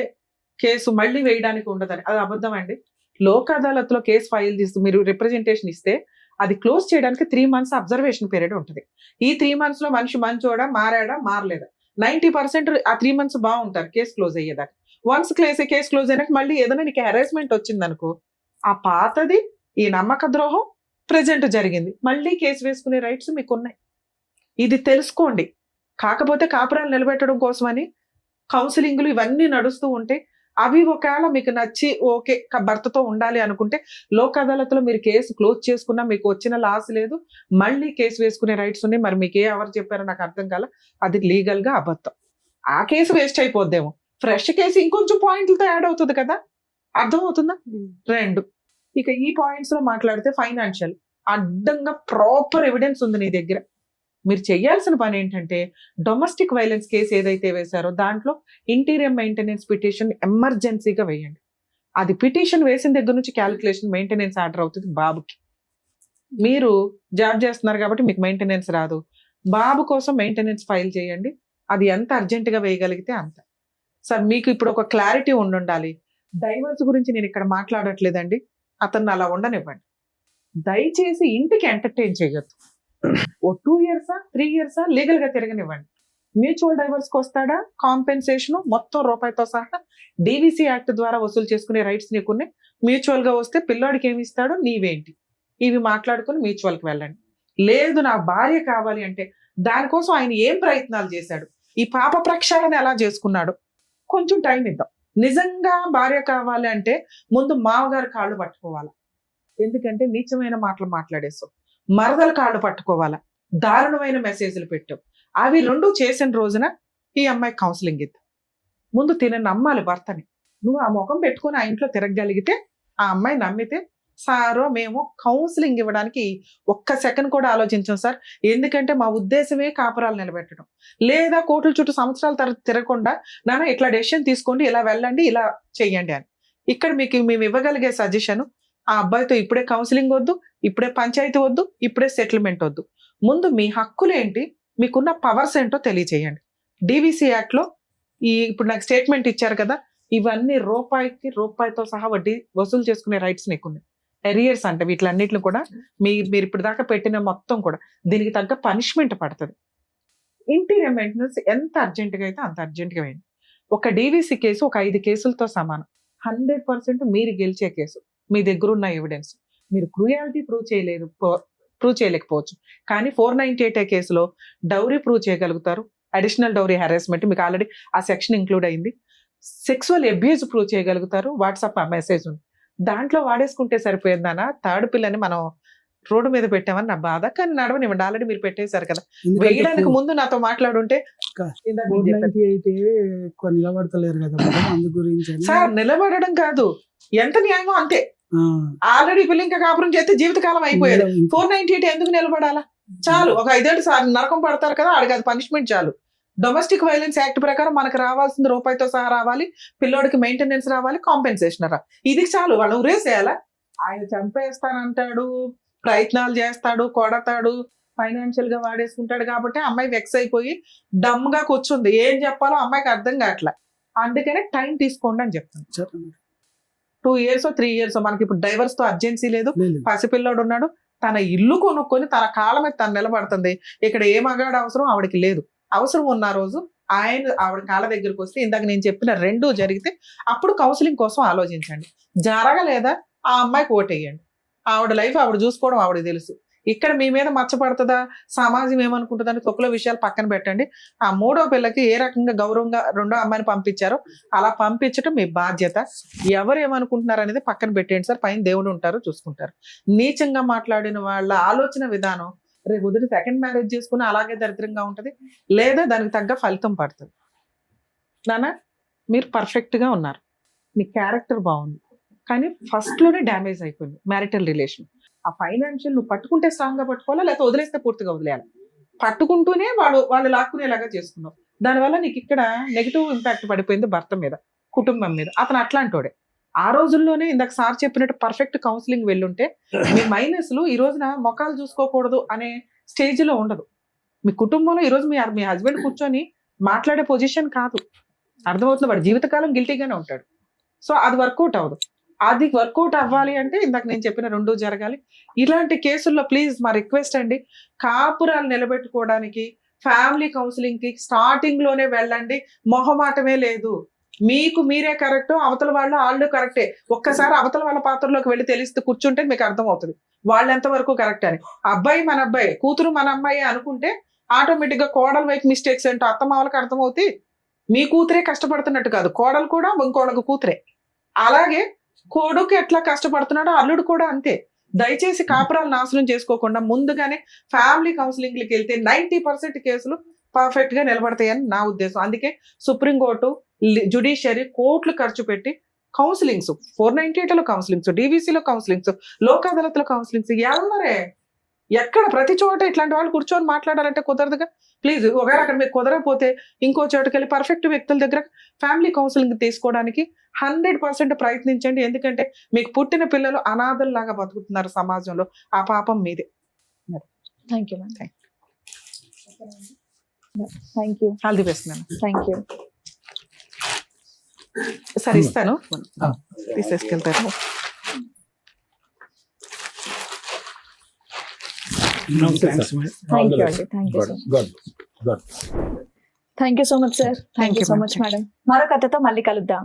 కేసు మళ్ళీ వేయడానికి ఉండదని, అది అబద్ధం అండి. లోక్ అదాలత్లో కేసు ఫైల్ చేసి మీరు రిప్రజెంటేషన్ ఇస్తే అది క్లోజ్ చేయడానికి 3 months అబ్జర్వేషన్ పీరియడ్ ఉంటుంది. ఈ 3 months లో మనిషి మంచోడా, మారాడా, మారలేదా, 90% ఆ 3 months బాగుంటారు కేసు క్లోజ్ అయ్యేదాకా. వన్స్ కేసు క్లోజ్ అయినాక మళ్ళీ ఏదైనా నీకు హెరాస్మెంట్ వచ్చింది అనుకో, ఆ పాతది ఈ నమ్మక ద్రోహం ప్రెజెంట్ జరిగింది, మళ్ళీ కేసు వేసుకునే రైట్స్ మీకు ఉన్నాయి. ఇది తెలుసుకోండి. కాకపోతే కాపురాలు నిలబెట్టడం కోసమని కౌన్సిలింగ్లు ఇవన్నీ నడుస్తూ ఉంటే అవి ఒకవేళ మీకు నచ్చి ఓకే భర్తతో ఉండాలి అనుకుంటే లోక్ అదాలత్లో మీరు కేసు క్లోజ్ చేసుకున్నా మీకు వచ్చిన లాస్ లేదు, మళ్ళీ కేసు వేసుకునే రైట్స్ ఉన్నాయి. మరి మీకు ఎవరు చెప్పారో నాకు అర్థం కాల. అది లీగల్ గా అబద్ధం. ఆ కేసు వేస్ట్ అయిపోద్దేమో, ఫ్రెష్ కేసు ఇంకొంచెం పాయింట్లతో యాడ్ అవుతుంది కదా. అర్థం అవుతుందా? 2 ఇక ఈ పాయింట్స్ లో మాట్లాడితే ఫైనాన్షియల్ అడ్డంగా ప్రాపర్ ఎవిడెన్స్ ఉంది నీ దగ్గర. మీరు చేయాల్సిన పని ఏంటంటే డొమెస్టిక్ వైలెన్స్ కేసు ఏదైతే వేశారో దాంట్లో ఇంటీరియర్ మెయింటెనెన్స్ పిటిషన్ ఎమర్జెన్సీగా వేయండి. అది పిటిషన్ వేసిన దగ్గర నుంచి క్యాలిక్యులేషన్ మెయింటెనెన్స్ ఆర్డర్ అవుతుంది బాబుకి. మీరు జాబ్ చేస్తున్నారు కాబట్టి మీకు మెయింటెనెన్స్ రాదు, బాబు కోసం మెయింటెనెన్స్ ఫైల్ చేయండి. అది ఎంత అర్జెంటుగా వేయగలిగితే అంత. సార్ మీకు ఇప్పుడు ఒక క్లారిటీ ఉండాలి. డైవర్స్ గురించి నేను ఇక్కడ మాట్లాడట్లేదండి, అతన్ని అలా ఉండనివ్వండి. దయచేసి ఇంటికి ఎంటర్టైన్ చేయొద్దు. ఓ 2 years 3 years లీగల్ గా తిరగనివ్వండి. మ్యూచువల్ డైవర్స్ కి వస్తాడా, కాంపెన్సేషన్ మొత్తం రూపాయితో సహా DVC యాక్ట్ ద్వారా వసూలు చేసుకునే రైట్స్ నీకున్నాయి. మ్యూచువల్ గా వస్తే పిల్లోడికి ఏమి ఇస్తాడో నీవేంటి, ఇవి మాట్లాడుకుని మ్యూచువల్ కి వెళ్ళండి. లేదు నా భార్య కావాలి అంటే దానికోసం ఆయన ఏం ప్రయత్నాలు చేశాడు, ఈ పాప ప్రక్షాళన ఎలా చేసుకున్నాడు, కొంచెం టైం ఇద్దాం. నిజంగా భార్య కావాలి అంటే ముందు మామగారి కాళ్ళు పట్టుకోవాలా, ఎందుకంటే నీచమైన మాటలు మాట్లాడేస్తావు. మరదల కాళ్ళు పట్టుకోవాలా, దారుణమైన మెసేజ్లు పెట్టావు. అవి 2 చేసిన రోజున ఈ అమ్మాయి కౌన్సిలింగ్ ఇద్దాం. ముందు నమ్మాలి భర్తని. నువ్వు ఆ ముఖం పెట్టుకుని ఆ ఇంట్లో తిరగగలిగితే ఆ అమ్మాయి నమ్మితే సారో మేము కౌన్సిలింగ్ ఇవ్వడానికి 1 second కూడా ఆలోచించాం సార్. ఎందుకంటే మా ఉద్దేశమే కాపురాలు నిలబెట్టడం. లేదా కోర్టుల చుట్టూ సంవత్సరాల తర్వాత తిరగకుండా నాన్న ఇట్లా డెసిషన్ తీసుకోండి, ఇలా వెళ్ళండి, ఇలా చెయ్యండి అని. ఇక్కడ మీకు మేము ఇవ్వగలిగే సజెషన్, ఆ అబ్బాయితో ఇప్పుడే కౌన్సిలింగ్ వద్దు, ఇప్పుడే పంచాయతీ వద్దు, ఇప్పుడే సెటిల్మెంట్ వద్దు. ముందు మీ హక్కులు ఏంటి, మీకున్న పవర్స్ ఏంటో తెలియచేయండి. DVC యాక్ట్ లో ఇప్పుడు నాకు స్టేట్మెంట్ ఇచ్చారు కదా, ఇవన్నీ రూపాయితో సహా వడ్డీ వసూలు చేసుకునే రైట్స్ నీకున్నాయి. ఎరియర్స్ అంటే వీటిలన్నిటిని కూడా మీరు ఇప్పుడు దాకా పెట్టిన మొత్తం కూడా దీనికి తగ్గ పనిష్మెంట్ పడుతుంది. ఇంటీరియర్ మెయింటెనెన్స్ ఎంత అర్జెంటుగా అయితే అంత అర్జెంటుగా వేయండి. ఒక DVC కేసు ఒక 5 కేసులతో సమానం. 100% మీరు గెలిచే కేసు. మీ దగ్గర ఉన్న ఎవిడెన్స్, మీరు క్రూయాలిటీ ప్రూవ్ చేయలేకపోవచ్చు, కానీ 498 కేసులో డౌరీ ప్రూవ్ చేయగలుగుతారు. అడిషనల్ డౌరీ హెరాస్మెంట్ మీకు ఆల్రెడీ ఆ సెక్షన్ ఇంక్లూడ్ అయింది. సెక్సువల్ అబ్యూజ్ ప్రూవ్ చేయగలుగుతారు. వాట్సాప్ ఆ మెసేజ్ ఉంది, దాంట్లో వాడేసుకుంటే సరిపోయిందనా. థర్డ్ పిల్లని మనం రోడ్డు మీద పెట్టామని నా బాధ, కానీ నడవనివ్వండి, ఆల్రెడీ మీరు పెట్టేశారు కదా. వేయడానికి ముందు నాతో మాట్లాడుంటే ఎక్కువ నిలబడతలేరు కదా అందు గురించి. సార్ నిలబడడం కాదు, ఎంత న్యాయమో అంతే. ఆల్రెడీ పిల్ల ఇంకా కాపురం చేస్తే జీవితకాలం అయిపోయేది. 498 ఎందుకు నిలబడాలా? చాలు, ఒక 5 ఏళ్ళు నరకం పడతారు కదా, ఆడికి అది పనిష్మెంట్ చాలు. డొమెస్టిక్ వైలెన్స్ యాక్ట్ ప్రకారం మనకు రావాల్సిన రూపాయితో సహా రావాలి, పిల్లోడికి మెయింటెనెన్స్ రావాలి, కాంపెన్సేషన్ రా, ఇది చాలు. వాళ్ళు ఉరేసేయాలా? ఆయన చంపేస్తానంటాడు, ప్రయత్నాలు చేస్తాడు, కొడతాడు, ఫైనాన్షియల్ గా వాడేసుకుంటాడు కాబట్టి అమ్మాయి వెక్స్ అయిపోయి డమ్ గా కూర్చుంది. ఏం చెప్పాలో అమ్మాయికి అర్థం కావట్లే. అందుకనే టైం తీసుకోండి అని చెప్తాను. 2 years 3 years మనకి ఇప్పుడు డైవర్స్ తో అర్జెన్సీ లేదు. పసిపిల్లోడు ఉన్నాడు, తన ఇల్లు కొనుక్కొని తన కాళ్ళ మీద తను నిలబడుతుంది. ఇక్కడ ఏ మగాడు అవసరం ఆవిడకి లేదు. అవసరం ఉన్న రోజు ఆవిడ కాళ్ళ దగ్గరికి వస్తే ఇందాక నేను చెప్పిన 2 జరిగితే అప్పుడు కౌన్సిలింగ్ కోసం ఆలోచించండి. జరగలేదా ఆ అమ్మాయికి ఓటేయండి. ఆవిడ లైఫ్ ఆవిడ చూసుకోవడం ఆవిడకి తెలుసు. ఇక్కడ మీ మీద మచ్చపడుతుందా, సమాజం ఏమనుకుంటుందని తొక్కుల విషయాలు పక్కన పెట్టండి. ఆ 3వ పిల్లకి ఏ రకంగా గౌరవంగా 2వ అమ్మాయిని పంపించారో అలా పంపించడం మీ బాధ్యత. ఎవరు ఏమనుకుంటున్నారు అనేది పక్కన పెట్టండి సార్. పైన దేవుడు ఉంటారు, చూసుకుంటారు. నీచంగా మాట్లాడిన వాళ్ళ ఆలోచన విధానం రేపు ఉదయం సెకండ్ మ్యారేజ్ చేసుకుని అలాగే దరిద్రంగా ఉంటది, లేదా దానికి తగ్గ ఫలితం పడుతుంది. నాన్న మీరు పర్ఫెక్ట్ గా ఉన్నారు, మీ క్యారెక్టర్ బాగుంది, కానీ ఫస్ట్ లోనే డ్యామేజ్ అయిపోయింది మ్యారిటల్ రిలేషన్. ఆ ఫైనాన్షియల్ నువ్వు పట్టుకుంటే స్ట్రాంగ్ గా పట్టుకోవాలా, లేకపోతే వదిలేస్తే పూర్తిగా వదిలేయాలి. పట్టుకుంటూనే వాళ్ళు లాక్కునేలాగా చేసుకున్నావు. దానివల్ల నీకు ఇక్కడ నెగిటివ్ ఇంపాక్ట్ పడిపోయింది భర్త మీద, కుటుంబం మీద. అతను అట్లాంటోడే. ఆ రోజుల్లోనే ఇందాక సార్ చెప్పినట్టు పర్ఫెక్ట్ కౌన్సిలింగ్ వెళ్ళుంటే మీ మైనస్లు ఈ రోజున మొఖాలు చూసుకోకూడదు అనే స్టేజ్ లో ఉండదు. మీ కుటుంబంలో ఈ రోజు మీ హస్బెండ్ కూర్చొని మాట్లాడే పొజిషన్ కాదు. అర్థమవుతుంది, వాడు జీవితకాలం గిల్టీగానే ఉంటాడు. సో అది వర్కౌట్ అవ్వదు. అది వర్కౌట్ అవ్వాలి అంటే ఇందాక నేను చెప్పిన 2 జరగాలి. ఇలాంటి కేసుల్లో ప్లీజ్ మా రిక్వెస్ట్ అండి, కాపురాలు నిలబెట్టుకోవడానికి ఫ్యామిలీ కౌన్సిలింగ్ కి స్టార్టింగ్ లోనే వెళ్ళండి. మొహమాటమే లేదు. మీకు మీరే కరెక్ట్, అవతల వాళ్ళు కరెక్టే. ఒక్కసారి అవతల వాళ్ళ పాత్రలోకి వెళ్ళి తెలిస్తే కూర్చుంటే మీకు అర్థం అవుతుంది వాళ్ళు ఎంతవరకు కరెక్ట్ అని. అబ్బాయి మన అబ్బాయి, కూతురు మన అమ్మాయి అనుకుంటే ఆటోమేటిక్ గా కోడల వైపు మిస్టేక్స్ ఏంటో అత్తమామలకు అర్థమవుతాయి. మీ కూతురే కష్టపడుతున్నట్టు కాదు, కోడలు కూడా ఇంకోళ్ళకు కూతురే. అలాగే కొడుకు ఎట్లా కష్టపడుతున్నాడో అల్లుడు కూడా అంతే. దయచేసి కాపురాలు నాశనం చేసుకోకుండా ముందుగానే ఫ్యామిలీ కౌన్సిలింగ్కి వెళ్తే 90% కేసులు పర్ఫెక్ట్ గా నిలబడతాయని నా ఉద్దేశం. అందుకే సుప్రీంకోర్టు, జ్యుడిషియరీ కోట్లు ఖర్చు పెట్టి కౌన్సిలింగ్స్, 498లో కౌన్సిలింగ్స్, DVCలో కౌన్సిలింగ్స్, లోక్ అదాలత్లో కౌన్సిలింగ్స్ ఎవరే ఎక్కడ ప్రతి చోట ఇట్లాంటి వాళ్ళు కూర్చొని మాట్లాడాలంటే కుదరదుగా. ప్లీజ్ ఒకవేళ అక్కడ మీకు కుదరకపోతే ఇంకో చోటుకి వెళ్ళి పర్ఫెక్ట్ వ్యక్తుల దగ్గర ఫ్యామిలీ కౌన్సిలింగ్ తీసుకోవడానికి 100% ప్రయత్నించండి. ఎందుకంటే మీకు పుట్టిన పిల్లలు అనాథల్లాగా బతుకుతున్నారు సమాజంలో. ఆ పాపం మీదే. Thank you ma'am. Thank you. All the best ma'am. Thank you. సరే ఇస్తాను, తీసేసుకెళ్తారు. థ్యాంక్ యూ అండి. Thank you so much. Thank you so much sir. Thank you so much madam. మరో కథతో మళ్ళీ కలుద్దాం.